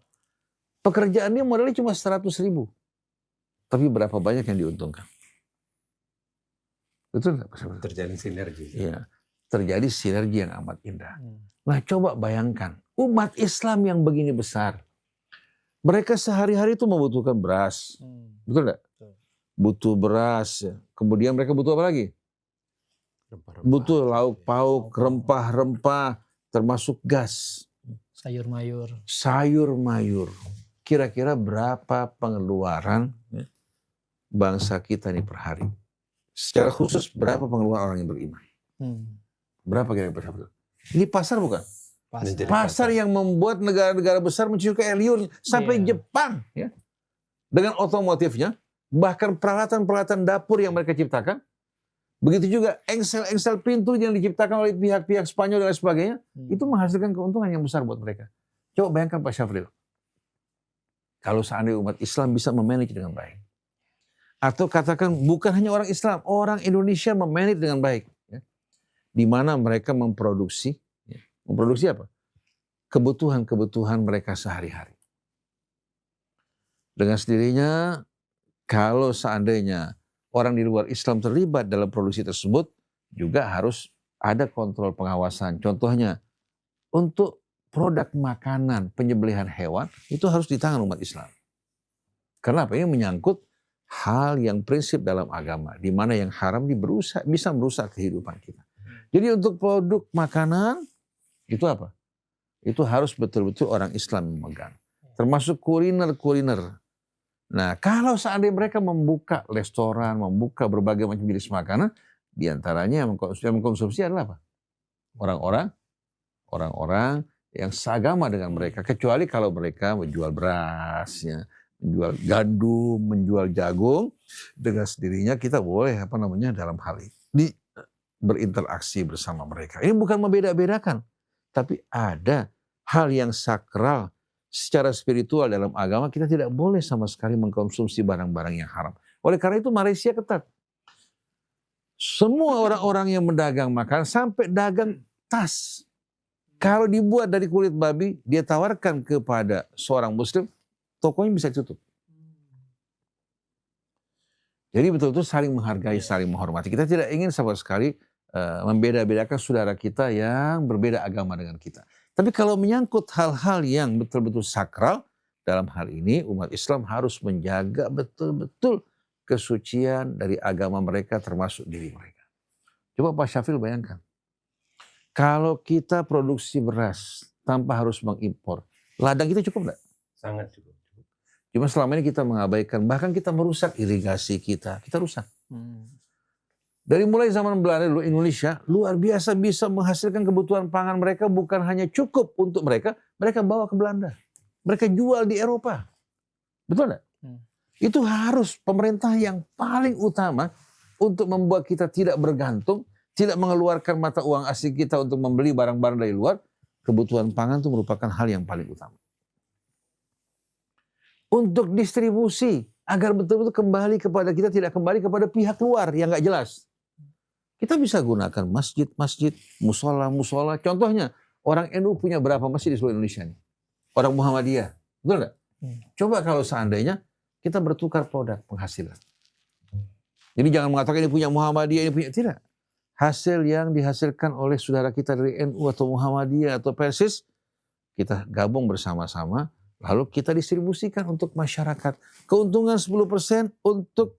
Pekerjaannya modalnya cuma 100.000. Tapi berapa banyak yang diuntungkan? Betul nggak? Terjadi sinergi. Iya. Terjadi sinergi yang amat indah. Nah, coba bayangkan umat Islam yang begini besar. Mereka sehari-hari itu membutuhkan beras. Betul nggak? Butuh beras. Kemudian mereka butuh apa lagi? Butuh lauk pauk, rempah-rempah, termasuk gas. Sayur mayur. Sayur mayur. Kira-kira berapa pengeluaran bangsa kita ini per hari? Secara khusus berapa pengeluaran orang yang beriman? Berapa kira-kira? Ini pasar bukan? Pasar yang membuat negara-negara besar mencium air liur sampai Jepang, ya, dengan otomotifnya, bahkan peralatan-peralatan dapur yang mereka ciptakan. Begitu juga engsel-engsel pintu yang diciptakan oleh pihak-pihak Spanyol dan lain sebagainya, itu menghasilkan keuntungan yang besar buat mereka. Coba bayangkan Pak Syafril, kalau seandainya umat Islam bisa memanage dengan baik, atau katakan bukan hanya orang Islam, orang Indonesia memanage dengan baik, ya, di mana mereka memproduksi apa? Kebutuhan-kebutuhan mereka sehari-hari. Dengan sendirinya, kalau seandainya orang di luar Islam terlibat dalam produksi tersebut, juga harus ada kontrol pengawasan. Contohnya, untuk produk makanan, penyembelihan hewan, itu harus di tangan umat Islam. Karena apa? Ini menyangkut hal yang prinsip dalam agama, di mana yang haram bisa merusak kehidupan kita. Jadi untuk produk makanan, itu apa? Itu harus betul-betul orang Islam memegang. Termasuk kuliner-kuliner. Nah, kalau seandainya mereka membuka restoran, membuka berbagai macam jenis makanan, diantaranya yang mengkonsumsi adalah apa? Orang-orang yang seagama dengan mereka. Kecuali kalau mereka menjual beras, ya, menjual gandum, menjual jagung, dengan sendirinya kita boleh dalam hal ini berinteraksi bersama mereka. Ini bukan membeda-bedakan, tapi ada hal yang sakral secara spiritual dalam agama. Kita tidak boleh sama sekali mengkonsumsi barang-barang yang haram. Oleh karena itu Malaysia ketat. Semua orang-orang yang mendagang makanan, sampai dagang tas, kalau dibuat dari kulit babi, dia tawarkan kepada seorang muslim, tokonya bisa ditutup. Jadi betul-betul saling menghargai, saling menghormati. Kita tidak ingin sama sekali membeda-bedakan saudara kita yang berbeda agama dengan kita. Tapi kalau menyangkut hal-hal yang betul-betul sakral, dalam hal ini umat Islam harus menjaga betul-betul kesucian dari agama mereka, termasuk diri mereka. Coba Pak Syafril bayangkan, kalau kita produksi beras tanpa harus mengimpor, Ladang kita cukup enggak? Sangat cukup. Cuma selama ini kita mengabaikan, bahkan kita merusak irigasi kita rusak. Dari mulai zaman Belanda dulu, Indonesia luar biasa bisa menghasilkan kebutuhan pangan mereka, bukan hanya cukup untuk mereka bawa ke Belanda. Mereka jual di Eropa. Betul enggak? Itu harus pemerintah yang paling utama untuk membuat kita tidak bergantung, tidak mengeluarkan mata uang asing kita untuk membeli barang-barang dari luar. Kebutuhan pangan itu merupakan hal yang paling utama. Untuk distribusi, agar betul-betul kembali kepada kita, tidak kembali kepada pihak luar yang nggak jelas. Kita bisa gunakan masjid-masjid, musola-musola. Contohnya, orang NU punya berapa masjid di seluruh Indonesia nih? Orang Muhammadiyah, betul nggak? Coba kalau seandainya kita bertukar produk penghasilan. Jadi jangan mengatakan ini punya Muhammadiyah, ini punya, tidak. Hasil yang dihasilkan oleh saudara kita dari NU atau Muhammadiyah atau Persis, kita gabung bersama-sama, lalu kita distribusikan untuk masyarakat. Keuntungan 10% untuk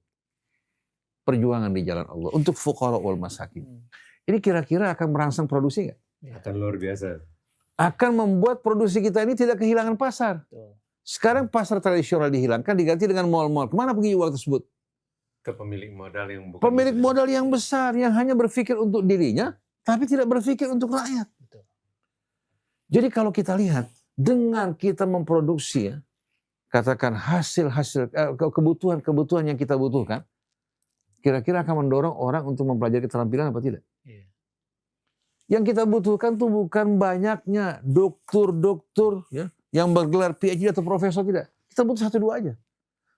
perjuangan di jalan Allah, untuk fuqara wal masakin. Ini kira-kira akan merangsang produksi nggak? Akan luar biasa. Akan membuat produksi kita ini tidak kehilangan pasar. Sekarang pasar tradisional dihilangkan, diganti dengan mal-mal. Kemana pergi uang tersebut? Ke pemilik modal yang bukan Pemilik modal yang besar, yang hanya berpikir untuk dirinya, tapi tidak berpikir untuk rakyat. Jadi kalau kita lihat, dengan kita memproduksi, ya, katakan hasil-hasil, kebutuhan-kebutuhan yang kita butuhkan, kira-kira akan mendorong orang untuk mempelajari keterampilan apa tidak? Yang kita butuhkan tuh bukan banyaknya dokter-dokter ya, yang bergelar PhD atau profesor, tidak. Kita butuh 1-2 aja.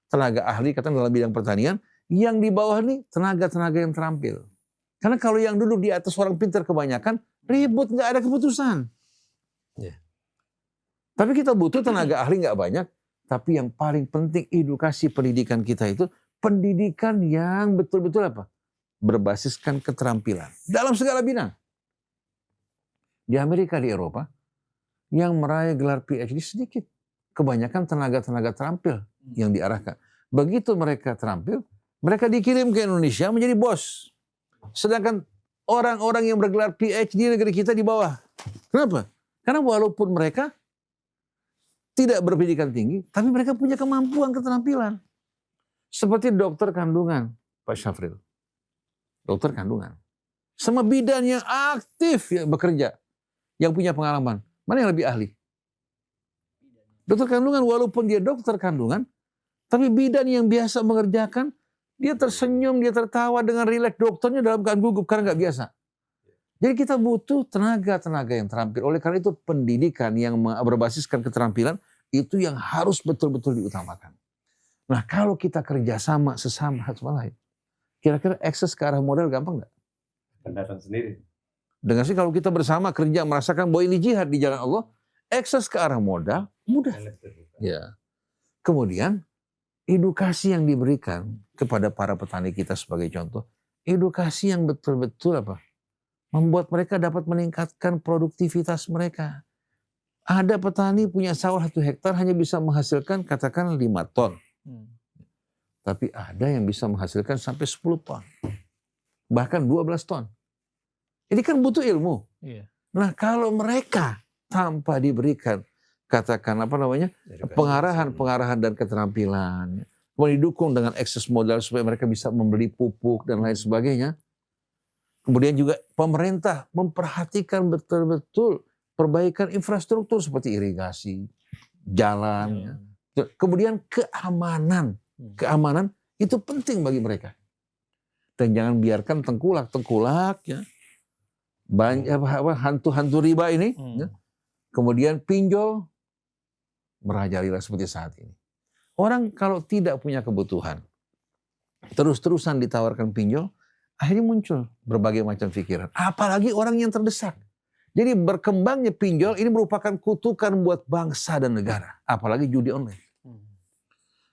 Tenaga ahli, katakan dalam bidang pertanian, yang di bawah ini tenaga-tenaga yang terampil. Karena kalau yang duduk di atas orang pintar kebanyakan, ribut, nggak ada keputusan. Tapi kita butuh tenaga ahli nggak banyak, tapi yang paling penting edukasi pendidikan kita itu, pendidikan yang betul-betul apa? Berbasiskan keterampilan. Dalam segala bidang. Di Amerika, di Eropa, yang meraih gelar PhD sedikit. Kebanyakan tenaga-tenaga terampil yang diarahkan. Begitu mereka terampil, mereka dikirim ke Indonesia menjadi bos. Sedangkan orang-orang yang bergelar PhD negeri kita di bawah. Kenapa? Karena walaupun mereka tidak berpendidikan tinggi, tapi mereka punya kemampuan keterampilan. Seperti dokter kandungan, Pak Syafril. Dokter kandungan. Sama bidan yang aktif ya, bekerja. Yang punya pengalaman. Mana yang lebih ahli? Dokter kandungan, walaupun dia dokter kandungan, tapi bidan yang biasa mengerjakan, dia tersenyum, dia tertawa dengan rileks, dokternya dalam keadaan gugup karena nggak biasa. Jadi kita butuh tenaga-tenaga yang terampil. Oleh karena itu pendidikan yang berbasiskan keterampilan itu yang harus betul-betul diutamakan. Nah kalau kita kerjasama sesama satu sama lain, kira-kira akses ke arah modal gampang nggak? Datang sendiri. Dengan sih kalau kita bersama kerja merasakan bahwa ini jihad di jalan Allah, akses ke arah modal mudah. Ya. Kemudian edukasi yang diberikan kepada para petani kita sebagai contoh, edukasi yang betul-betul apa? Membuat mereka dapat meningkatkan produktivitas mereka. Ada petani punya sawah 1 hektar hanya bisa menghasilkan katakan 5 ton. Tapi ada yang bisa menghasilkan sampai 10 ton. Bahkan 12 ton. Ini kan butuh ilmu. Nah kalau mereka tanpa diberikan katakan apa namanya pengarahan dan keterampilan, kemudian didukung dengan akses modal supaya mereka bisa membeli pupuk dan lain sebagainya. Kemudian juga pemerintah memperhatikan betul-betul perbaikan infrastruktur seperti irigasi, jalan. Ya. Kemudian keamanan. Keamanan itu penting bagi mereka. Dan jangan biarkan tengkulak ya. Banyak hantu-hantu riba ini. Ya. Kemudian pinjol merajalela seperti saat ini. Orang kalau tidak punya kebutuhan, terus-terusan ditawarkan pinjol, akhirnya muncul berbagai macam pikiran. Apalagi orang yang terdesak. Jadi berkembangnya pinjol ini merupakan kutukan buat bangsa dan negara. Apalagi judi online.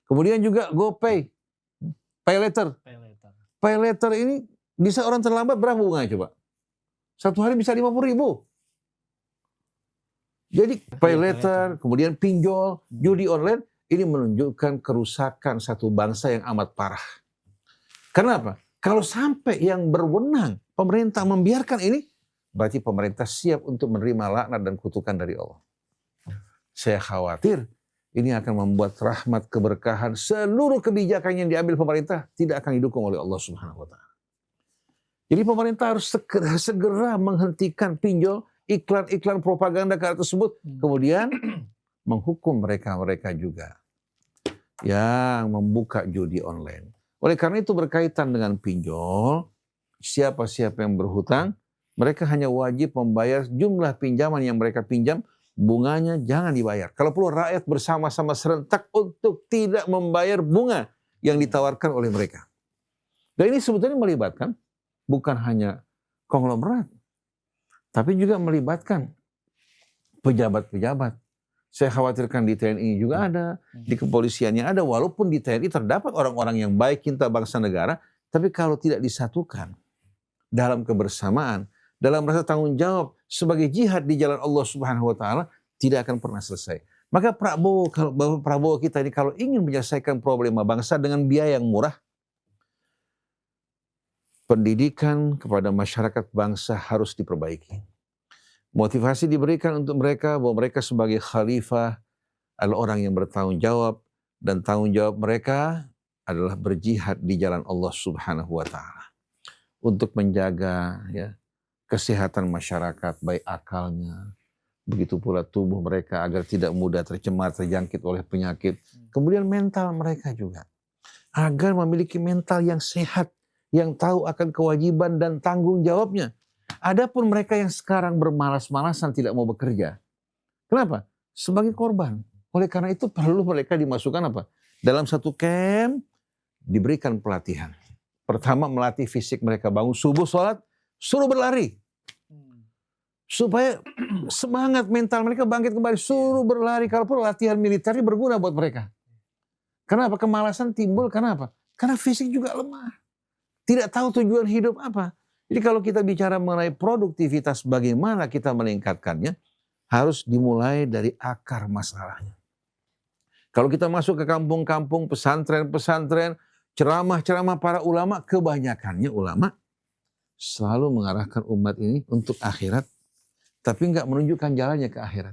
Kemudian juga GoPay, Pay Later. Pay Later ini bisa orang terlambat berapa bunganya coba? 1 hari bisa 50.000. Jadi Pay Later, kemudian pinjol, judi online, ini menunjukkan kerusakan satu bangsa yang amat parah. Kenapa? Kalau sampai yang berwenang, pemerintah membiarkan ini, berarti pemerintah siap untuk menerima laknat dan kutukan dari Allah. Saya khawatir ini akan membuat rahmat keberkahan seluruh kebijakan yang diambil pemerintah tidak akan didukung oleh Allah Subhanahu wa taala. Jadi pemerintah harus segera menghentikan pinjol iklan-iklan propaganda ke tersebut, kemudian menghukum mereka-mereka juga yang membuka judi online. Oleh karena itu berkaitan dengan pinjol, siapa-siapa yang berhutang, mereka hanya wajib membayar jumlah pinjaman yang mereka pinjam, bunganya jangan dibayar. Kalau perlu rakyat bersama-sama serentak untuk tidak membayar bunga yang ditawarkan oleh mereka. Dan ini sebetulnya melibatkan bukan hanya konglomerat, tapi juga melibatkan pejabat-pejabat. Saya khawatirkan di TNI juga ada, di kepolisiannya ada, walaupun di TNI terdapat orang-orang yang baik, cinta bangsa negara, tapi kalau tidak disatukan dalam kebersamaan, dalam rasa tanggung jawab sebagai jihad di jalan Allah Subhanahu wa taala, tidak akan pernah selesai. Maka Prabowo kita ini kalau ingin menyelesaikan problema bangsa dengan biaya yang murah, pendidikan kepada masyarakat bangsa harus diperbaiki. Motivasi diberikan untuk mereka bahwa mereka sebagai khalifah adalah orang yang bertanggung jawab, dan tanggung jawab mereka adalah berjihad di jalan Allah Subhanahu wa taala untuk menjaga kesehatan masyarakat, baik akalnya, begitu pula tubuh mereka agar tidak mudah tercemar, terjangkit oleh penyakit. Kemudian mental mereka juga agar memiliki mental yang sehat, yang tahu akan kewajiban dan tanggung jawabnya. Adapun mereka yang sekarang bermalas-malasan tidak mau bekerja. Kenapa? Sebagai korban. Oleh karena itu perlu mereka dimasukkan apa? Dalam satu camp diberikan pelatihan. Pertama melatih fisik mereka, bangun subuh sholat, suruh berlari. Supaya semangat mental mereka bangkit kembali, suruh berlari. Kalau perlu latihan militernya berguna buat mereka. Kenapa? Kemalasan timbul, kenapa? Karena fisik juga lemah. Tidak tahu tujuan hidup apa. Jadi kalau kita bicara mengenai produktivitas, bagaimana kita meningkatkannya, harus dimulai dari akar masalahnya. Kalau kita masuk ke kampung-kampung, pesantren-pesantren, ceramah-ceramah para ulama, kebanyakannya ulama selalu mengarahkan umat ini untuk akhirat, tapi nggak menunjukkan jalannya ke akhirat.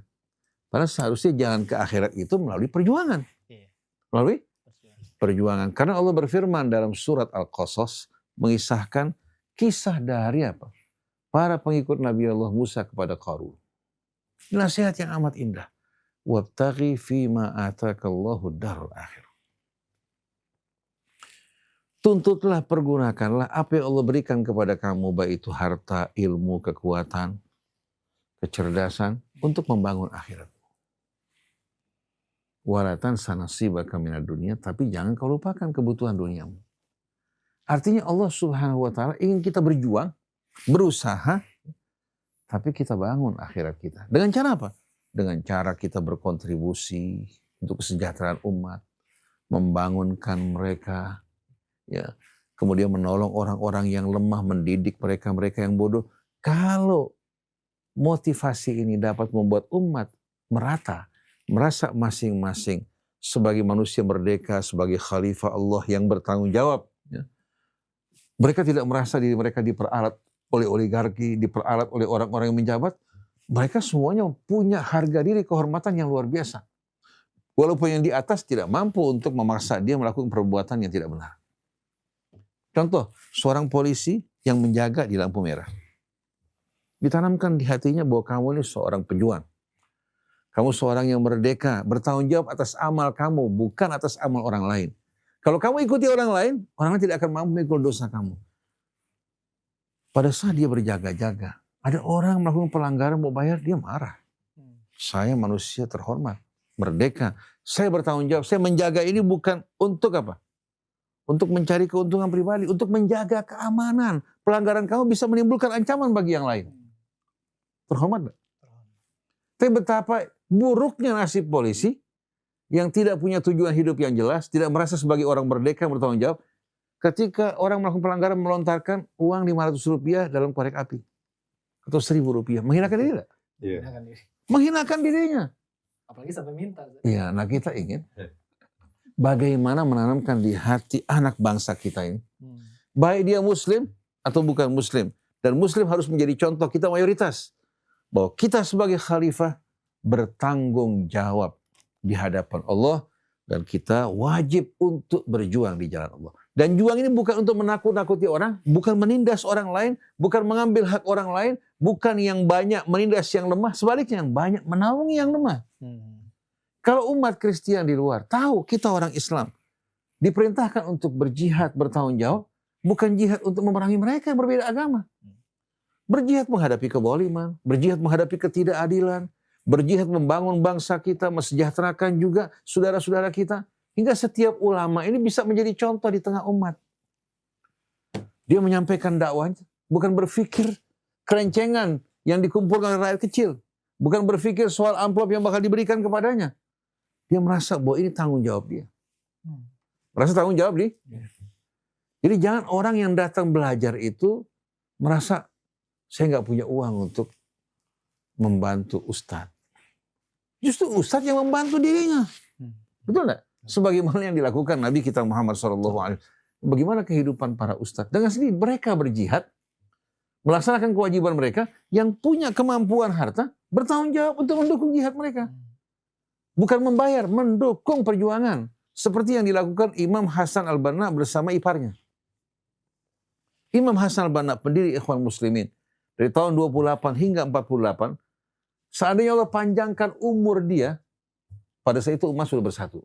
Padahal seharusnya jalan ke akhirat itu melalui perjuangan. Melalui perjuangan. Karena Allah berfirman dalam surat Al-Qasas, mengisahkan kisah dari apa? Para pengikut Nabi Allah Musa kepada Qarun. Nasihat yang amat indah. Wabtaghi fima atakallahu darul akhir. Tuntutlah, pergunakanlah apa yang Allah berikan kepada kamu, baik itu harta, ilmu, kekuatan, kecerdasan, untuk membangun akhirat. Walatan sanasibaka minad dunia, tapi jangan kau lupakan kebutuhan duniamu. Artinya Allah Subhanahu wa taala ingin kita berjuang, berusaha, tapi kita bangun akhirat kita. Dengan cara apa? Dengan cara kita berkontribusi untuk kesejahteraan umat, membangunkan mereka, kemudian menolong orang-orang yang lemah, mendidik mereka-mereka yang bodoh. Kalau motivasi ini dapat membuat umat merata, merasa masing-masing sebagai manusia merdeka, sebagai khalifah Allah yang bertanggung jawab. Mereka tidak merasa diri mereka diperalat oleh oligarki, diperalat oleh orang-orang yang menjabat. Mereka semuanya punya harga diri, kehormatan yang luar biasa. Walaupun yang di atas tidak mampu untuk memaksa dia melakukan perbuatan yang tidak benar. Contoh, seorang polisi yang menjaga di lampu merah. Ditanamkan di hatinya bahwa kamu ini seorang pejuang. Kamu seorang yang merdeka, bertanggung jawab atas amal kamu, bukan atas amal orang lain. Kalau kamu ikuti orang lain tidak akan mampu memikul dosa kamu. Pada saat dia berjaga-jaga, ada orang melakukan pelanggaran mau bayar, dia marah. Saya manusia terhormat, merdeka. Saya bertanggung jawab, saya menjaga ini bukan untuk apa? Untuk mencari keuntungan pribadi, untuk menjaga keamanan. Pelanggaran kamu bisa menimbulkan ancaman bagi yang lain. Terhormat gak? Tapi betapa buruknya nasib polisi yang tidak punya tujuan hidup yang jelas, tidak merasa sebagai orang merdeka bertanggung jawab, ketika orang melakukan pelanggaran melontarkan uang 500 rupiah dalam korek api atau 1.000 rupiah, menghinakan diri tidak? Menghinakan dirinya. Apalagi sampai minta. Iya, nah kita ingin bagaimana menanamkan di hati anak bangsa kita ini, baik dia muslim atau bukan muslim, dan muslim harus menjadi contoh kita mayoritas, bahwa kita sebagai khalifah bertanggung jawab di hadapan Allah dan kita wajib untuk berjuang di jalan Allah. Dan juang ini bukan untuk menakut-nakuti orang, bukan menindas orang lain, bukan mengambil hak orang lain, bukan yang banyak menindas yang lemah, sebaliknya yang banyak menaungi yang lemah. Kalau umat Kristen di luar tahu kita orang Islam diperintahkan untuk berjihad, bertanggung jawab, bukan jihad untuk memerangi mereka yang berbeda agama. Berjihad menghadapi kezaliman, berjihad menghadapi ketidakadilan, berjihad membangun bangsa kita, mesejahterakan juga saudara-saudara kita. Hingga setiap ulama ini bisa menjadi contoh di tengah umat. Dia menyampaikan dakwahnya, bukan berpikir kerencengan yang dikumpulkan oleh rakyat kecil. Bukan berpikir soal amplop yang bakal diberikan kepadanya. Dia merasa bahwa ini tanggung jawab dia. Merasa tanggung jawab nih. Jadi jangan orang yang datang belajar itu merasa saya nggak punya uang untuk membantu ustadz. Justru ustadz yang membantu dirinya. Betul nggak? Sebagaimana yang dilakukan Nabi kita Muhammad SAW. Bagaimana kehidupan para ustadz. Dengan sendiri mereka berjihad. Melaksanakan kewajiban mereka. Yang punya kemampuan harta. Bertanggung jawab untuk mendukung jihad mereka. Bukan membayar. Mendukung perjuangan. Seperti yang dilakukan Imam Hasan al-Banna bersama iparnya. Imam Hasan al-Banna pendiri Ikhwan Muslimin. Dari tahun 28 hingga 48. Seandainya Allah panjangkan umur dia. Pada saat itu umat sudah bersatu.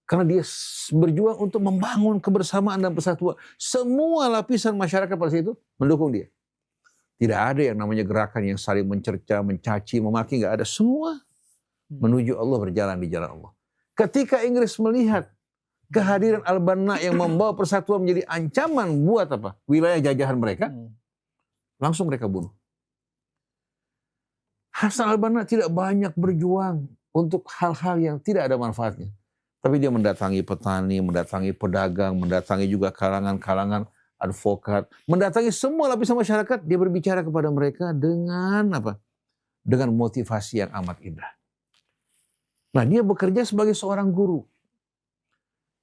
Karena dia berjuang untuk membangun kebersamaan dan persatuan. Semua lapisan masyarakat pada saat itu mendukung dia. Tidak ada yang namanya gerakan yang saling mencerca, mencaci, memaki. Nggak ada. Semua menuju Allah, berjalan di jalan Allah. Ketika Inggris melihat kehadiran Al-Banna yang membawa persatuan menjadi ancaman buat apa? Wilayah jajahan mereka. Langsung mereka bunuh. Hasan Al-Banna tidak banyak berjuang untuk hal-hal yang tidak ada manfaatnya. Tapi dia mendatangi petani, mendatangi pedagang, mendatangi juga kalangan-kalangan advokat, mendatangi semua lapisan masyarakat. Dia berbicara kepada mereka dengan apa? Dengan motivasi yang amat indah. Nah, dia bekerja sebagai seorang guru.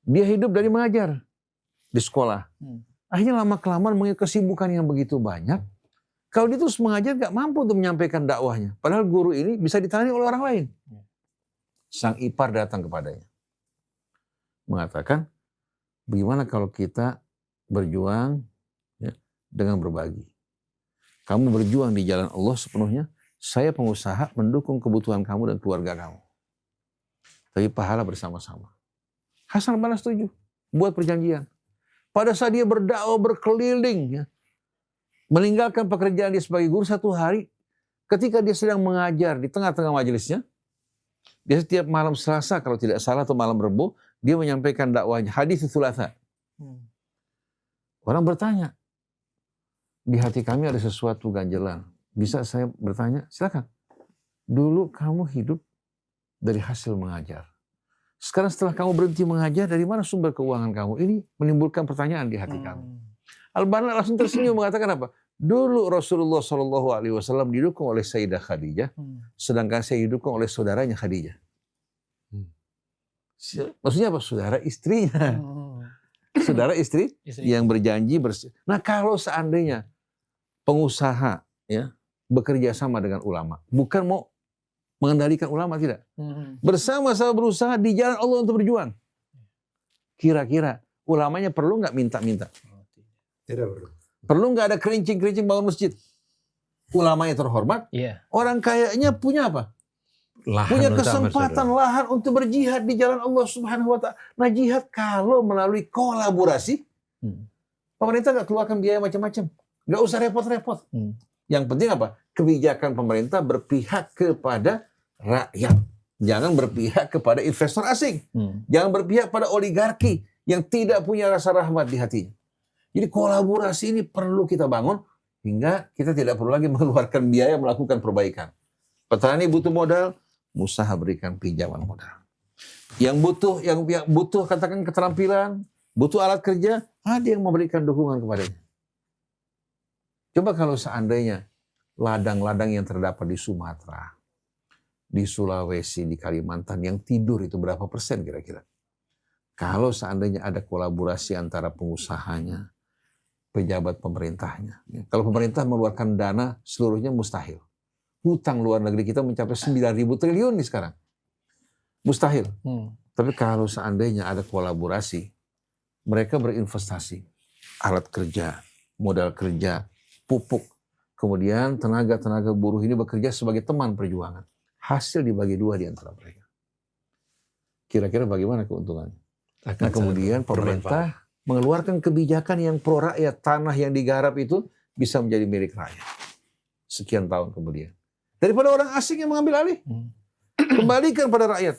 Dia hidup dari mengajar di sekolah. Akhirnya lama-kelamaan mengingat kesibukan yang begitu banyak. Kalau dia terus mengajar gak mampu untuk menyampaikan dakwahnya. Padahal guru ini bisa ditangani oleh orang lain. Sang ipar datang kepadanya. Mengatakan, bagaimana kalau kita berjuang ya, dengan berbagi. Kamu berjuang di jalan Allah sepenuhnya, saya pengusaha mendukung kebutuhan kamu dan keluarga kamu. Tapi pahala bersama-sama. Hasan al-Banna setuju, buat perjanjian. Pada saat dia berdakwah berkeliling, ya, meninggalkan pekerjaan dia sebagai guru satu hari, ketika dia sedang mengajar di tengah-tengah majelisnya, dia setiap malam Selasa kalau tidak salah atau malam Rebo, dia menyampaikan dakwahnya, hadis Tsulatsa. Orang bertanya, di hati kami ada sesuatu ganjelan. Bisa saya bertanya? Silakan. Dulu kamu hidup dari hasil mengajar. Sekarang setelah kamu berhenti mengajar, dari mana sumber keuangan kamu? Ini menimbulkan pertanyaan di hati kami. Al-Banna langsung tersenyum mengatakan apa? Dulu Rasulullah SAW didukung oleh Sayyidah Khadijah, sedangkan saya didukung oleh saudaranya Khadijah. Maksudnya apa? Saudara istrinya. Saudara istri yang berjanji bersih. Nah, kalau seandainya pengusaha ya bekerja sama dengan ulama, bukan mau mengendalikan ulama, tidak. Bersama-sama berusaha di jalan Allah untuk berjuang. Kira-kira ulamanya perlu nggak minta-minta? Tidak perlu. Perlu nggak ada kerincing-kerincing bangun masjid? Ulamanya terhormat. Orang kayaknya punya apa? Lahan punya kesempatan lahan untuk berjihad di jalan Allah Subhanahu wa Ta'ala. Nah, jihad kalau melalui kolaborasi, pemerintah nggak keluarkan biaya macam-macam, nggak usah repot-repot. Yang penting apa? Kebijakan pemerintah berpihak kepada rakyat, jangan berpihak kepada investor asing, jangan berpihak pada oligarki yang tidak punya rasa rahmat di hatinya. Jadi kolaborasi ini perlu kita bangun hingga kita tidak perlu lagi mengeluarkan biaya melakukan perbaikan. Petani butuh modal, usaha berikan pinjaman modal. Yang butuh katakan keterampilan, butuh alat kerja, ada yang memberikan dukungan kepadanya. Coba kalau seandainya ladang-ladang yang terdapat di Sumatera, di Sulawesi, di Kalimantan yang tidur itu berapa persen kira-kira? Kalau seandainya ada kolaborasi antara pengusahanya, pejabat pemerintahnya. Kalau pemerintah mengeluarkan dana seluruhnya mustahil. hutang luar negeri kita mencapai 9.000 triliun nih sekarang. Mustahil. Tapi kalau seandainya ada kolaborasi, mereka berinvestasi, alat kerja, modal kerja, pupuk, kemudian tenaga buruh ini bekerja sebagai teman perjuangan. Hasil dibagi dua di antara mereka. Kira-kira bagaimana keuntungannya? Nah kemudian pemerintah mengeluarkan kebijakan yang pro rakyat, tanah yang digarap itu bisa menjadi milik rakyat. Sekian tahun kemudian. Daripada orang asing yang mengambil alih, kembalikan pada rakyat.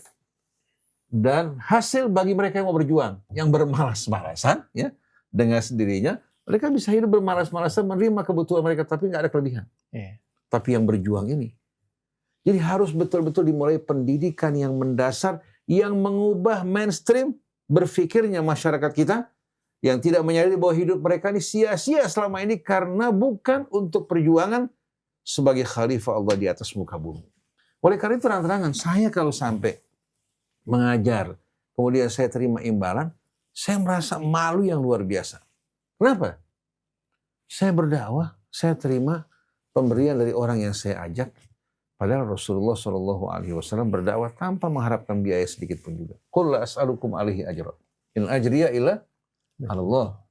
Dan hasil bagi mereka yang mau berjuang, yang bermalas-malasan, ya, dengan sendirinya, mereka bisa hidup bermalas-malasan, menerima kebutuhan mereka, tapi nggak ada kelebihan. Tapi yang berjuang ini, jadi harus betul-betul dimulai pendidikan yang mendasar, yang mengubah mainstream berpikirnya masyarakat kita, yang tidak menyadari bahwa hidup mereka ini sia-sia selama ini karena bukan untuk perjuangan sebagai khalifah Allah di atas muka bumi. Oleh karena itu terang-terangan, saya kalau sampai mengajar, kemudian saya terima imbalan, saya merasa malu yang luar biasa. Kenapa? Saya berdakwah, saya terima pemberian dari orang yang saya ajak, padahal Rasulullah SAW berdakwah tanpa mengharapkan biaya sedikit pun juga. Qul la as'alukum alaihi ajra, in ajriya illa Allah.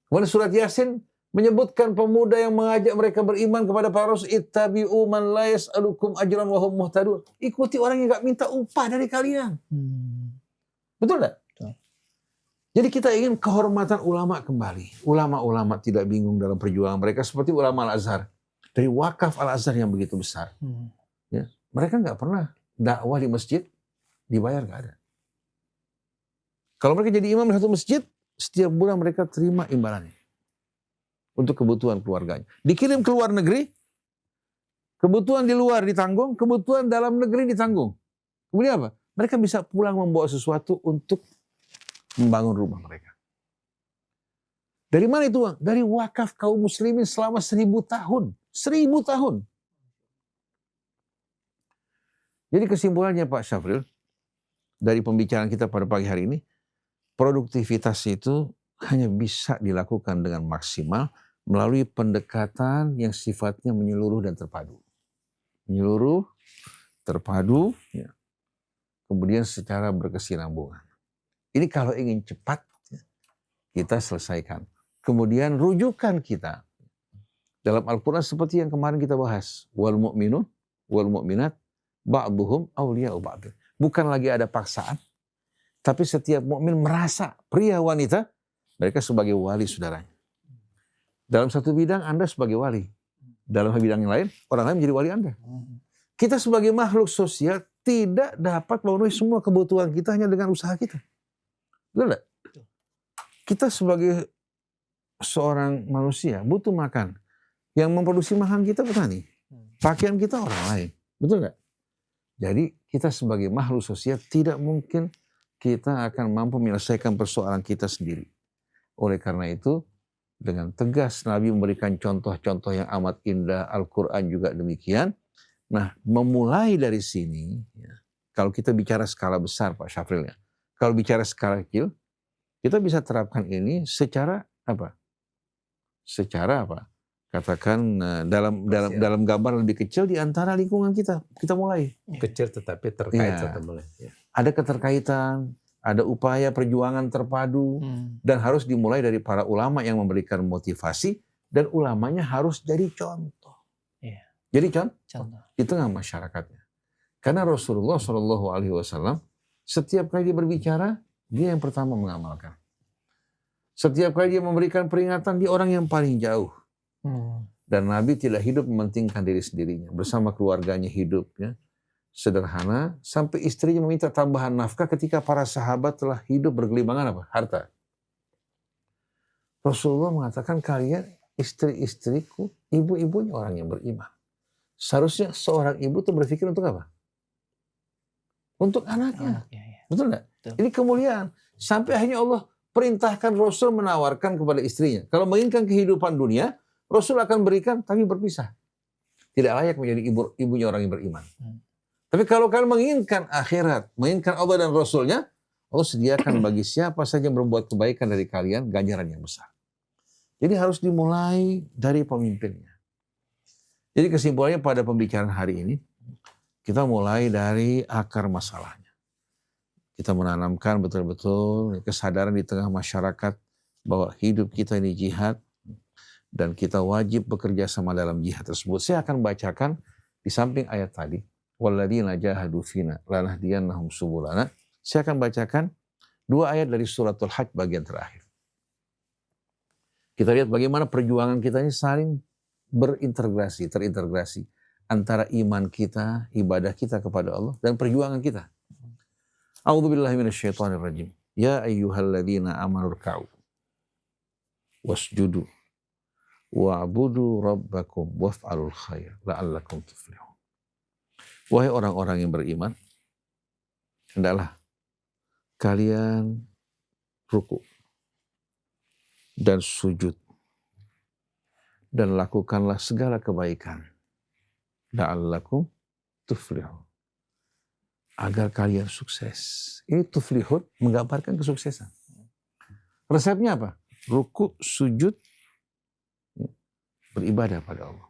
Kemudian surat Yasin menyebutkan pemuda yang mengajak mereka beriman kepada para rasul, ittabi'u man la yas'alukum ajran wa hum muhtadun. Ikuti orang yang enggak minta upah dari kalian. Betul enggak? Jadi kita ingin kehormatan ulama kembali. Ulama-ulama tidak bingung dalam perjuangan mereka seperti ulama Al-Azhar. Dari wakaf Al-Azhar yang begitu besar. Ya, mereka enggak pernah dakwah di masjid dibayar, enggak ada. Kalau mereka jadi imam di satu masjid, setiap bulan mereka terima imbalannya. Untuk kebutuhan keluarganya. Dikirim ke luar negeri, kebutuhan di luar ditanggung, kebutuhan dalam negeri ditanggung. Kemudian apa? Mereka bisa pulang membawa sesuatu untuk membangun rumah mereka. Dari mana itu uang? Dari wakaf kaum muslimin selama 1000 tahun. 1000 tahun. Jadi kesimpulannya Pak Syafril, dari pembicaraan kita pada pagi hari ini, produktivitas itu hanya bisa dilakukan dengan maksimal melalui pendekatan yang sifatnya menyeluruh dan terpadu. Menyeluruh, terpadu, ya. Kemudian secara berkesinambungan. Ini kalau ingin cepat, ya, kita selesaikan. Kemudian rujukan kita dalam Al-Quran seperti yang kemarin kita bahas. Wal mu'minun, wal mu'minat, ba'duhum awliya'u ba'd. Bukan lagi ada paksaan, tapi setiap mukmin merasa pria wanita mereka sebagai wali saudaranya. Dalam satu bidang Anda sebagai wali. Dalam bidang yang lain, orang lain menjadi wali Anda. Kita sebagai makhluk sosial tidak dapat memenuhi semua kebutuhan kita hanya dengan usaha kita. Betul tidak? Kita sebagai seorang manusia butuh makan. Yang memproduksi makan kita petani. Pakaian kita orang lain. Betul tidak? Jadi kita sebagai makhluk sosial tidak mungkin kita akan mampu menyelesaikan persoalan kita sendiri. Oleh karena itu, dengan tegas Nabi memberikan contoh-contoh yang amat indah, Al-Quran juga demikian. Nah, memulai dari sini, ya, kalau kita bicara skala besar Pak Syafril, ya, kalau bicara skala kecil, kita bisa terapkan ini secara apa? Secara apa? Katakan dalam gambar lebih kecil di antara lingkungan kita mulai. Kecil tetapi terkait Ya. satu mulai. Ya. Ada keterkaitan, ada upaya perjuangan terpadu, dan harus dimulai dari para ulama yang memberikan motivasi, dan ulamanya harus jadi contoh. Iya. Jadi Contoh. di tengah masyarakatnya. Karena Rasulullah SAW setiap kali dia berbicara, dia yang pertama mengamalkan. Setiap kali dia memberikan peringatan, dia orang yang paling jauh. Dan Nabi tidak hidup mementingkan diri sendirinya. Bersama keluarganya hidup, ya, sederhana, sampai istrinya meminta tambahan nafkah ketika para sahabat telah hidup bergelimbangan apa? Harta. Rasulullah mengatakan, kalian istri-istriku, ibu-ibunya orang yang beriman. Seharusnya seorang ibu itu berpikir untuk apa? Untuk anaknya. Betul enggak? Ini kemuliaan. Sampai akhirnya Allah perintahkan Rasul menawarkan kepada istrinya. Kalau menginginkan kehidupan dunia, Rasul akan berikan tapi berpisah. Tidak layak menjadi ibunya orang yang beriman. Tapi kalau kalian menginginkan akhirat, menginginkan Allah dan Rasulnya, Allah sediakan bagi siapa saja yang berbuat kebaikan dari kalian ganjaran yang besar. Jadi harus dimulai dari pemimpinnya. Jadi kesimpulannya pada pembicaraan hari ini, kita mulai dari akar masalahnya. Kita menanamkan betul-betul kesadaran di tengah masyarakat bahwa hidup kita ini jihad dan kita wajib bekerja sama dalam jihad tersebut. Saya akan bacakan di samping ayat tadi, walladzina jahadu fina lanahdiyannahum subulana. Saya akan bacakan 2 ayat dari suratul Hajj bagian terakhir. Kita lihat bagaimana perjuangan kita ini saling terintegrasi antara iman kita, ibadah kita kepada Allah dan perjuangan kita. A'udzubillahi minasyaitonirrajim. Ya ayyuhalladzina amanu ruk'u wasjudu wa'budu rabbakum waf'alul khair la'allakum tuflihun. Wahai orang-orang yang beriman, hendaklah kalian ruku dan sujud dan lakukanlah segala kebaikan la'allakum tuflihun, agar kalian sukses. Ini tuflihun menggambarkan kesuksesan. Resepnya apa? Ruku, sujud, beribadah pada Allah.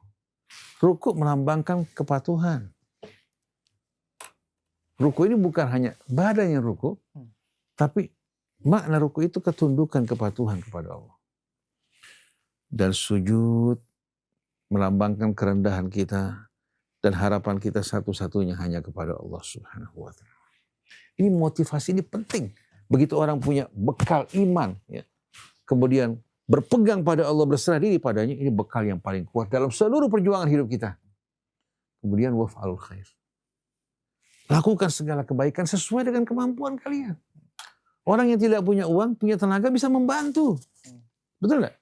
Ruku melambangkan kepatuhan. Ruku ini bukan hanya badan yang ruku, tapi makna ruku itu ketundukan kepatuhan kepada Allah. Dan sujud melambangkan kerendahan kita dan harapan kita satu-satunya hanya kepada Allah Subhanahu wa taala. Ini motivasi ini penting. Begitu orang punya bekal iman, ya, kemudian berpegang pada Allah, berserah diri padanya, ini bekal yang paling kuat dalam seluruh perjuangan hidup kita. Kemudian waf'alul khair. Lakukan segala kebaikan sesuai dengan kemampuan kalian. Orang yang tidak punya uang, punya tenaga bisa membantu. Betul enggak?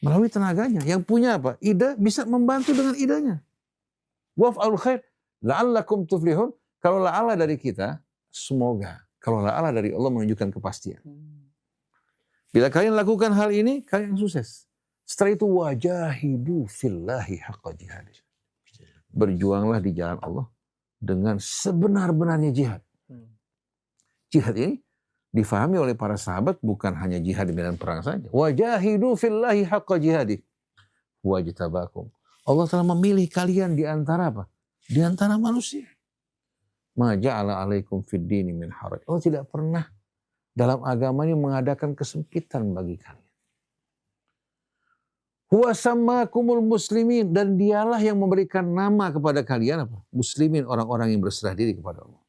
Melalui tenaganya. Yang punya apa? Ide bisa membantu dengan idenya. Waf'alul khair la'allakum tuflihun. Kalau la'ala dari kita, semoga. Kalau la'ala dari Allah menunjukkan kepastian. Bila kalian lakukan hal ini, kalian sukses. Setelah itu wajahidu fillahi haqqa jihad. Berjuanglah di jalan Allah dengan sebenar-benarnya jihad. Jihad ini difahami oleh para sahabat bukan hanya jihad di medan perang saja. Wajahidu fillahi haqqa jihadi. Wajtabakum. Allah telah memilih kalian di antara apa? Di antara manusia. Ma ja'ala alaikum fid dini min haraj. Allah tidak pernah dalam agama ini mengadakan kesempitan bagi kalian. Huwa sammakumul muslimin, dan dialah yang memberikan nama kepada kalian apa? Muslimin, orang-orang yang berserah diri kepada Allah.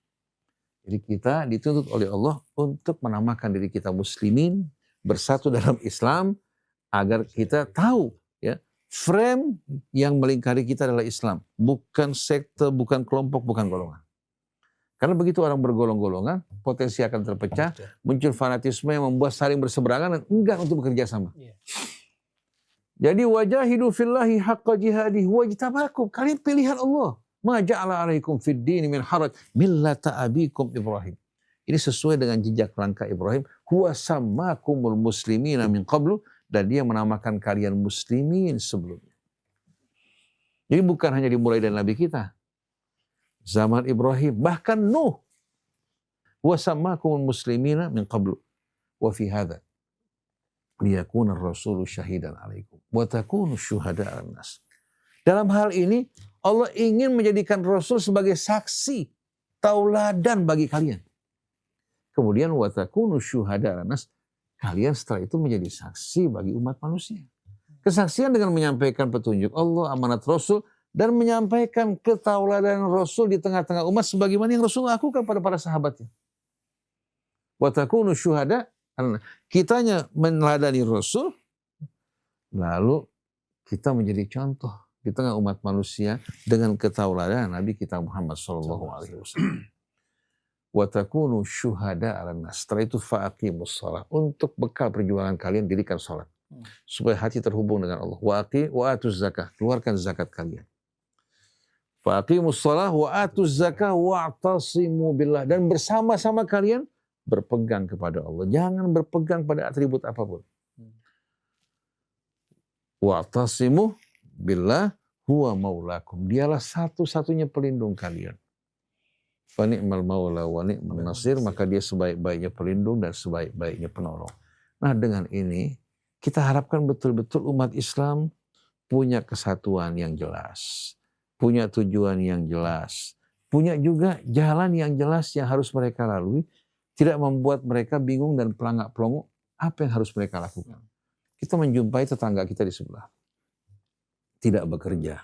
Jadi kita dituntut oleh Allah untuk menamakan diri kita muslimin, bersatu dalam Islam, agar kita tahu ya, frame yang melingkari kita adalah Islam, bukan sekte, bukan kelompok, bukan golongan. Karena begitu orang bergolong-golongan, potensi akan terpecah, muncul fanatisme yang membuat saling berseberangan dan enggan untuk bekerja sama. Jadi wajahidu fillahi haqqa jihadih wajtabakum. Kalian pilihan Allah. Ma ja'ala alaikum fid dini min haraj millata abikum Ibrahim. Ini sesuai dengan jejak langkah Ibrahim. Huwa sammakumul muslimina min qablu, dan dia menamakan kalian muslimin sebelumnya. Jadi bukan hanya dimulai dari Nabi kita. Zaman Ibrahim, bahkan Nuh. Huwa sammakumul muslimina min qablu. Wa fi hadha liyakuna ar-rasulu syahidan alaikum wa takunu syuhada'a 'alan nas. Dalam hal ini Allah ingin menjadikan Rasul sebagai saksi, tauladan bagi kalian. Kemudian wa takunu syuhada'a 'alan nas, kalian setelah itu menjadi saksi bagi umat manusia. Kesaksian dengan menyampaikan petunjuk Allah, amanat Rasul, dan menyampaikan ketauladanan Rasul di tengah-tengah umat sebagaimana yang Rasul lakukan pada para sahabatnya. Wa takunu syuhada, kitanya meneladani Rasul, lalu kita menjadi contoh di tengah umat manusia dengan ketauladanan Nabi kita Muhammad SAW. Wa takunu syuhada 'alan nas. Setelah itu faqimus shalah. Untuk bekal perjuangan kalian, dirikan salat supaya hati terhubung dengan Allah. Wa atuz zakah, keluarkan zakat kalian. Faqimus shalah wa atuz zakah wa'tasimu billah, dan bersama-sama kalian berpegang kepada Allah. Jangan berpegang pada atribut apapun. Wa'tasimu billah huwa maulakum. Dialah satu-satunya pelindung kalian. Fa ni'mal maula wa ni'man nasir, maka dia sebaik-baiknya pelindung dan sebaik-baiknya penolong. Nah, dengan ini kita harapkan betul-betul umat Islam punya kesatuan yang jelas. punya tujuan yang jelas, punya juga jalan yang jelas yang harus mereka lalui, tidak membuat mereka bingung dan pelangak-pelongo apa yang harus mereka lakukan. Kita menjumpai tetangga kita di sebelah, tidak bekerja,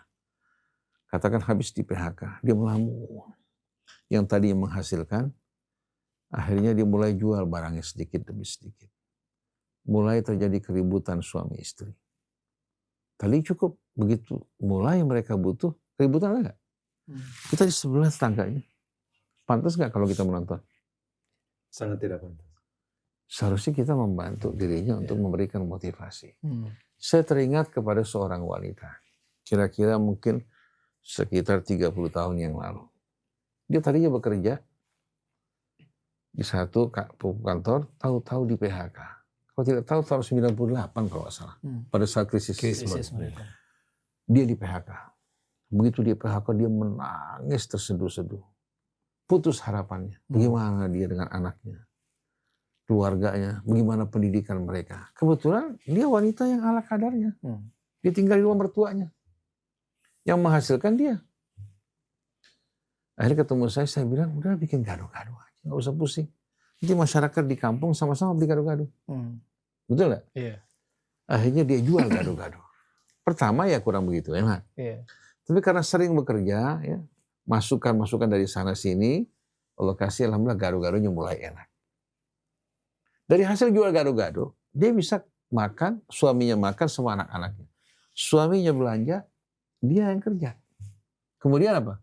katakan habis di PHK, dia melamun. Yang tadi menghasilkan, akhirnya dia mulai jual barangnya sedikit demi sedikit. Mulai terjadi keributan suami istri. Tadi cukup, begitu mulai mereka butuh, keributan ada nggak? Kita di sebelah tetangganya. Pantas nggak kalau kita menonton? Sangat tidak pantas. Seharusnya kita membantu dirinya untuk memberikan motivasi. Saya teringat kepada seorang wanita. Kira-kira mungkin sekitar 30 tahun yang lalu. Dia tadinya bekerja di satu kantor, tahu-tahu di PHK. Kalau tidak tahu tahun 98 kalau nggak salah. Pada saat krisis. Dia di PHK. Begitu dia PHK dia menangis terseduh-seduh. Putus harapannya. Bagaimana dia dengan anaknya, keluarganya, bagaimana pendidikan mereka. Kebetulan dia wanita yang ala kadarnya. Dia tinggal di rumah mertuanya. Yang menghasilkan dia. Akhirnya ketemu saya bilang, udah bikin gaduh-gaduh aja. Nggak usah pusing. Nanti masyarakat di kampung sama-sama beli gaduh-gaduh. Betul nggak? Iya. Akhirnya dia jual gaduh-gaduh. Pertama ya kurang begitu enak. Iya. Tapi karena sering bekerja, ya, masukan-masukan dari sana sini, Allah kasih alhamdulillah gaduh-gaduhnya mulai enak. Dari hasil jual gaduh-gaduh, dia bisa makan, suaminya makan sama anak-anaknya. Suaminya belanja, dia yang kerja. Kemudian apa?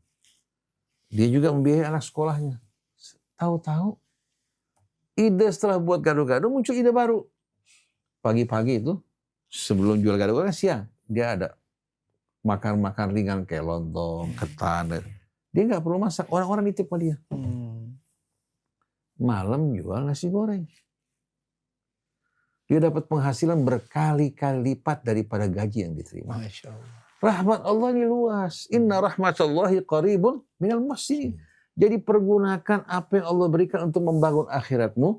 Dia juga membiayai anak sekolahnya. Tahu-tahu, ide setelah buat gaduh-gaduh muncul ide baru. Pagi-pagi itu, sebelum jual gaduh-gaduh kan siang, dia ada makan-makan ringan kayak lontong, ketan. Dia nggak perlu masak, orang-orang nitip sama dia. Malam jual nasi goreng. Dia dapat penghasilan berkali-kali lipat daripada gaji yang diterima. Masya Allah. Rahmat Allah ini luas. Inna rahmatallahi qaribun minal muhsinin. Jadi pergunakan apa yang Allah berikan untuk membangun akhiratmu.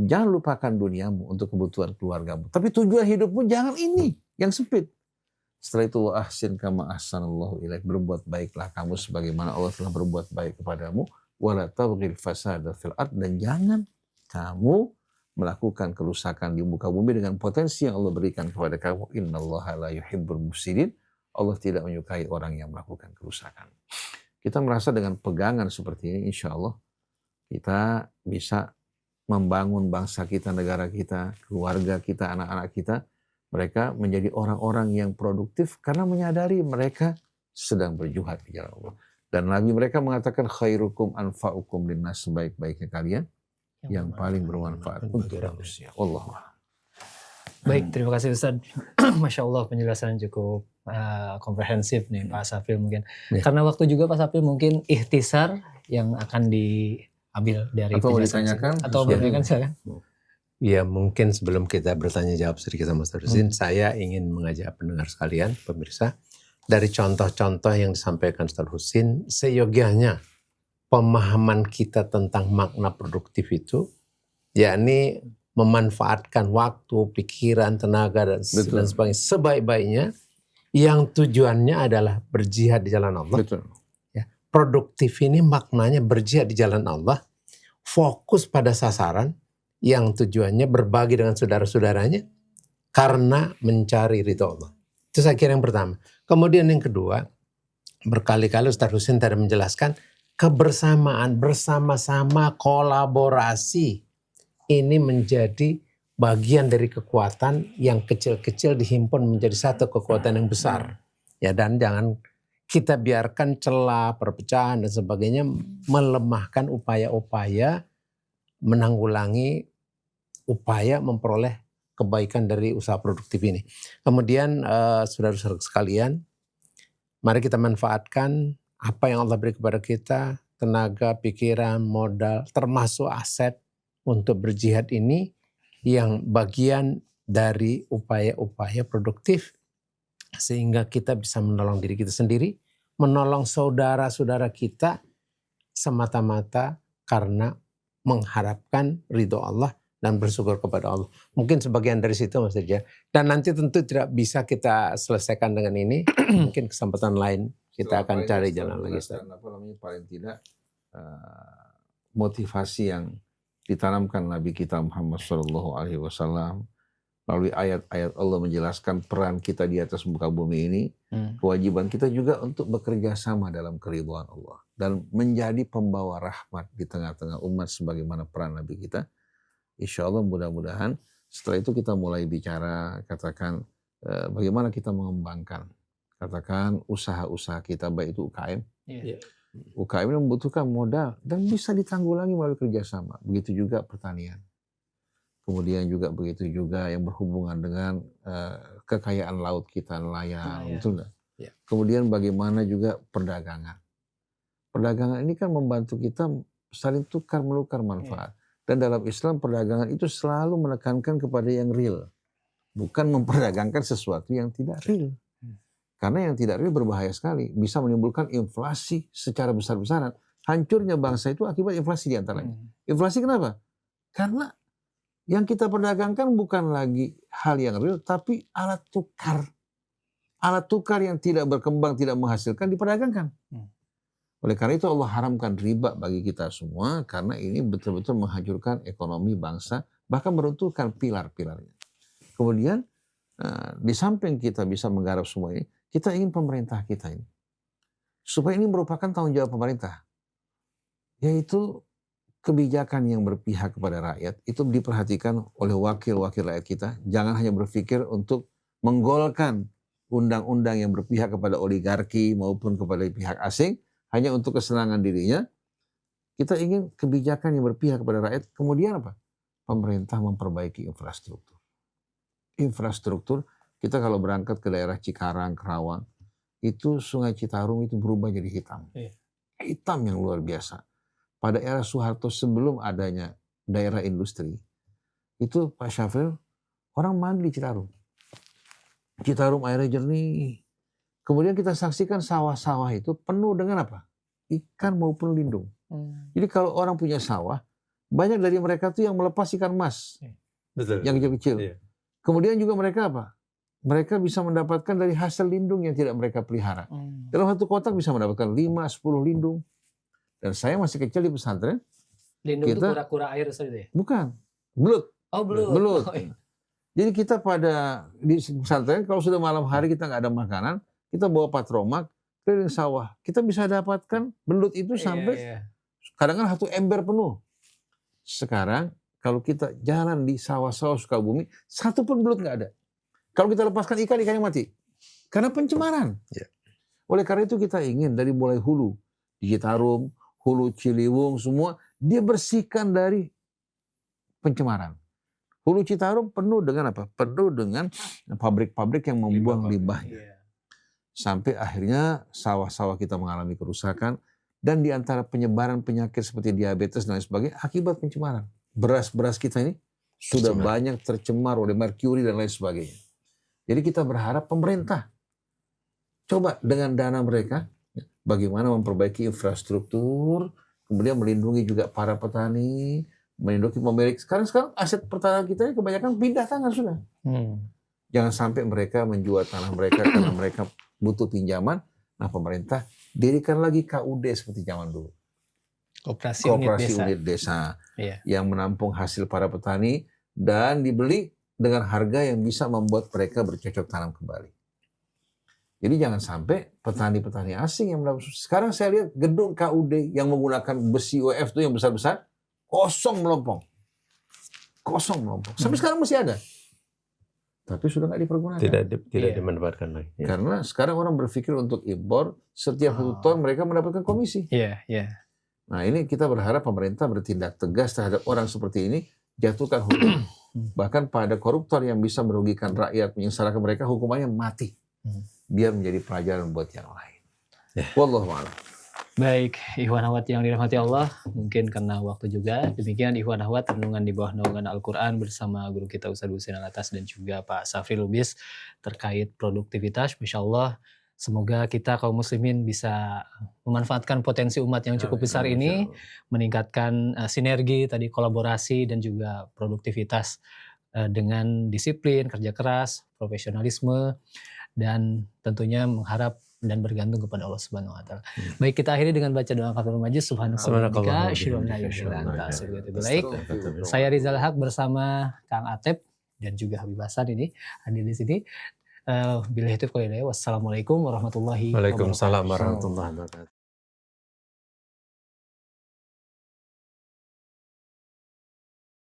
Jangan lupakan duniamu untuk kebutuhan keluargamu. Tapi tujuan hidupmu jangan ini yang sempit. Setelah itu wa ahsin kama ahsanallahu ilaik. Berbuat baiklah kamu sebagaimana Allah telah berbuat baik kepadamu. Wala tabghil fasada fil ard. Dan jangan kamu melakukan kerusakan di muka bumi dengan potensi yang Allah berikan kepada kamu. Innallaha la yuhibbul mufsidin. Allah tidak menyukai orang yang melakukan kerusakan. Kita merasa dengan pegangan seperti ini, insya Allah kita bisa membangun bangsa kita, negara kita, keluarga kita, anak-anak kita. Mereka menjadi orang-orang yang produktif karena menyadari mereka sedang berjihad di jalan Allah. Dan Nabi mereka mengatakan khairukum anfa'ukum linnas, sebaik-baiknya kalian yang paling bermanfaat untuk manusia. Allah. Baik, terima kasih Ustaz. Masya Allah penjelasan cukup komprehensif nih Pak Safil mungkin. Ya. Karena waktu juga Pak Safil mungkin ikhtisar yang akan diambil dari Atau mau penjelasan ditanyakan? atau bertanyakan silakan. Ya mungkin sebelum kita bertanya jawab sedikit sama Ustaz Husin, saya ingin mengajak pendengar sekalian, pemirsa, dari contoh-contoh yang disampaikan Ustaz Husin, seyogianya pemahaman kita tentang makna produktif itu, yakni memanfaatkan waktu, pikiran, tenaga, dan sebagainya sebaik-baiknya, yang tujuannya adalah berjihad di jalan Allah. Betul. Ya, produktif ini maknanya berjihad di jalan Allah, fokus pada sasaran, yang tujuannya berbagi dengan saudara-saudaranya karena mencari ridho Allah. Itu saya kira yang pertama. Kemudian yang kedua, berkali-kali Ustaz Husin tadi menjelaskan kebersamaan, bersama-sama, kolaborasi. Ini menjadi bagian dari kekuatan yang kecil-kecil dihimpun menjadi satu kekuatan yang besar. Ya, dan jangan kita biarkan celah, perpecahan dan sebagainya melemahkan upaya-upaya menanggulangi upaya memperoleh kebaikan dari usaha produktif ini. Kemudian saudara-saudara sekalian, mari kita manfaatkan apa yang Allah beri kepada kita, tenaga, pikiran, modal, termasuk aset untuk berjihad ini yang bagian dari upaya-upaya produktif sehingga kita bisa menolong diri kita sendiri, menolong saudara-saudara kita semata-mata karena mengharapkan ridho Allah dan bersyukur kepada Allah. Mungkin sebagian dari situ Mas Dirja. Dan nanti tentu tidak bisa kita selesaikan dengan ini. Mungkin kesempatan lain kita akan Setelah cari setelah jalan lagi, Ustaz. menjelaskan apa namanya paling tidak motivasi yang ditanamkan Nabi kita Muhammad Shallallahu Alaihi Wasallam melalui ayat-ayat Allah menjelaskan peran kita di atas muka bumi ini, kewajiban kita juga untuk bekerja sama dalam keridhaan Allah dan menjadi pembawa rahmat di tengah-tengah umat sebagaimana peran Nabi kita. Insya Allah mudah-mudahan setelah itu kita mulai bicara, katakan bagaimana kita mengembangkan, katakan usaha-usaha kita, baik itu UKM. Iya. UKM ini membutuhkan modal dan bisa ditanggulangi melalui kerjasama. Begitu juga pertanian. Kemudian juga begitu juga yang berhubungan dengan kekayaan laut kita, nelayan, betul nggak? Ya. Kemudian bagaimana juga perdagangan. Perdagangan ini kan membantu kita saling tukar menukar manfaat. Dan dalam Islam perdagangan itu selalu menekankan kepada yang real, bukan memperdagangkan sesuatu yang tidak real. Karena yang tidak real berbahaya sekali, bisa menimbulkan inflasi secara besar-besaran. Hancurnya bangsa itu akibat inflasi diantaranya. Inflasi kenapa? Karena yang kita perdagangkan bukan lagi hal yang real, tapi alat tukar. Alat tukar yang tidak berkembang, tidak menghasilkan, diperdagangkan. Oleh karena itu Allah haramkan riba bagi kita semua, karena ini betul-betul menghancurkan ekonomi bangsa, bahkan meruntuhkan pilar-pilarnya. Kemudian, di samping kita bisa menggarap semua ini, kita ingin pemerintah kita ini, supaya ini merupakan tanggung jawab pemerintah, yaitu kebijakan yang berpihak kepada rakyat itu diperhatikan oleh wakil-wakil rakyat kita. Jangan hanya berpikir untuk menggolkan undang-undang yang berpihak kepada oligarki maupun kepada pihak asing hanya untuk kesenangan dirinya. Kita ingin kebijakan yang berpihak kepada rakyat. Kemudian apa? Pemerintah memperbaiki infrastruktur. Infrastruktur, kita kalau berangkat ke daerah Cikarang, Kerawang, itu Sungai Citarum itu berubah jadi hitam. Hitam yang luar biasa. Pada era Soeharto sebelum adanya daerah industri, itu Pak Syafril, orang mandi di Citarum. Citarum airnya jernih. Kemudian kita saksikan sawah-sawah itu penuh dengan apa? Ikan maupun lindung. Jadi kalau orang punya sawah, banyak dari mereka tuh yang melepas ikan mas. Betul. Yang kecil-kecil. Iya. Kemudian juga mereka apa? Mereka bisa mendapatkan dari hasil lindung yang tidak mereka pelihara. Dalam satu kotak bisa mendapatkan 5-10 lindung. Dan saya masih kecil di pesantren. Lindung itu kura-kura air saja ya? Bukan. Belut. Oh, belut. Belut. Oh, iya. Jadi kita di pesantren kalau sudah malam hari kita nggak ada makanan, kita bawa patromak keliling sawah. Kita bisa dapatkan belut itu sampai kadang-kadang 1 ember penuh. Sekarang kalau kita jalan di sawah-sawah Sukabumi, 1 pun belut nggak ada. Kalau kita lepaskan ikan, ikannya mati. Karena pencemaran. Ya. Oleh karena itu kita ingin dari mulai hulu, di Citarum, Hulu Ciliwung, semua dia bersihkan dari pencemaran. Hulu Citarum penuh dengan apa? Penuh dengan pabrik-pabrik yang membuang limbahnya. Sampai akhirnya sawah-sawah kita mengalami kerusakan, dan di antara penyebaran penyakit seperti diabetes dan lain sebagainya akibat pencemaran. Beras-beras kita ini sudah banyak tercemar oleh merkuri dan lain sebagainya. Jadi kita berharap pemerintah coba dengan dana mereka bagaimana memperbaiki infrastruktur, kemudian melindungi juga para petani, melindungi pemilik. Sekarang aset pertanian kita ini kebanyakan pindah tangan sudah. Jangan sampai mereka menjual tanah mereka karena mereka butuh pinjaman. Nah, pemerintah dirikan lagi KUD seperti zaman dulu. Koperasi unit desa yang menampung hasil para petani dan dibeli dengan harga yang bisa membuat mereka bercocok tanam kembali. Jadi jangan sampai petani-petani asing yang mendapat. Sekarang saya lihat gedung KUD yang menggunakan besi UF itu yang besar-besar kosong melompong. Sampai sekarang masih ada. Tapi sudah nggak dipergunakan. Tidak dimanfaatkan lagi. Karena sekarang orang berpikir untuk impor, setiap 1 ton mereka mendapatkan komisi. Nah, ini kita berharap pemerintah bertindak tegas terhadap orang seperti ini, jatuhkan hukum. Bahkan pada koruptor yang bisa merugikan rakyat, menyengsarakan mereka, hukumannya mati. Biar menjadi pelajaran buat yang lain. Wallahu a'lam. Baik, Ikhwan Akhwat yang dirahmati Allah, mungkin karena waktu juga, demikian Ikhwan Akhwat renungan di bawah naungan Al-Quran bersama guru kita Ustaz Husain Alatas dan juga Pak Syafril Lubis terkait produktivitas. Masya Allah, semoga kita kaum muslimin bisa memanfaatkan potensi umat yang cukup besar ini, meningkatkan sinergi, tadi kolaborasi dan juga produktivitas dengan disiplin, kerja keras, profesionalisme, dan tentunya mengharap dan bergantung kepada Allah Subhanahu wa taala. Baik, kita akhiri dengan baca doa kafaratul majlis. Subhanakallahumma wa bihamdika. Baik, saya Rizal Haq bersama Kang Atep dan juga Habib Hasan ini hadir di sini. Wassalamualaikum warahmatullahi wabarakatuh. Waalaikumsalam warahmatullahi wabarakatuh.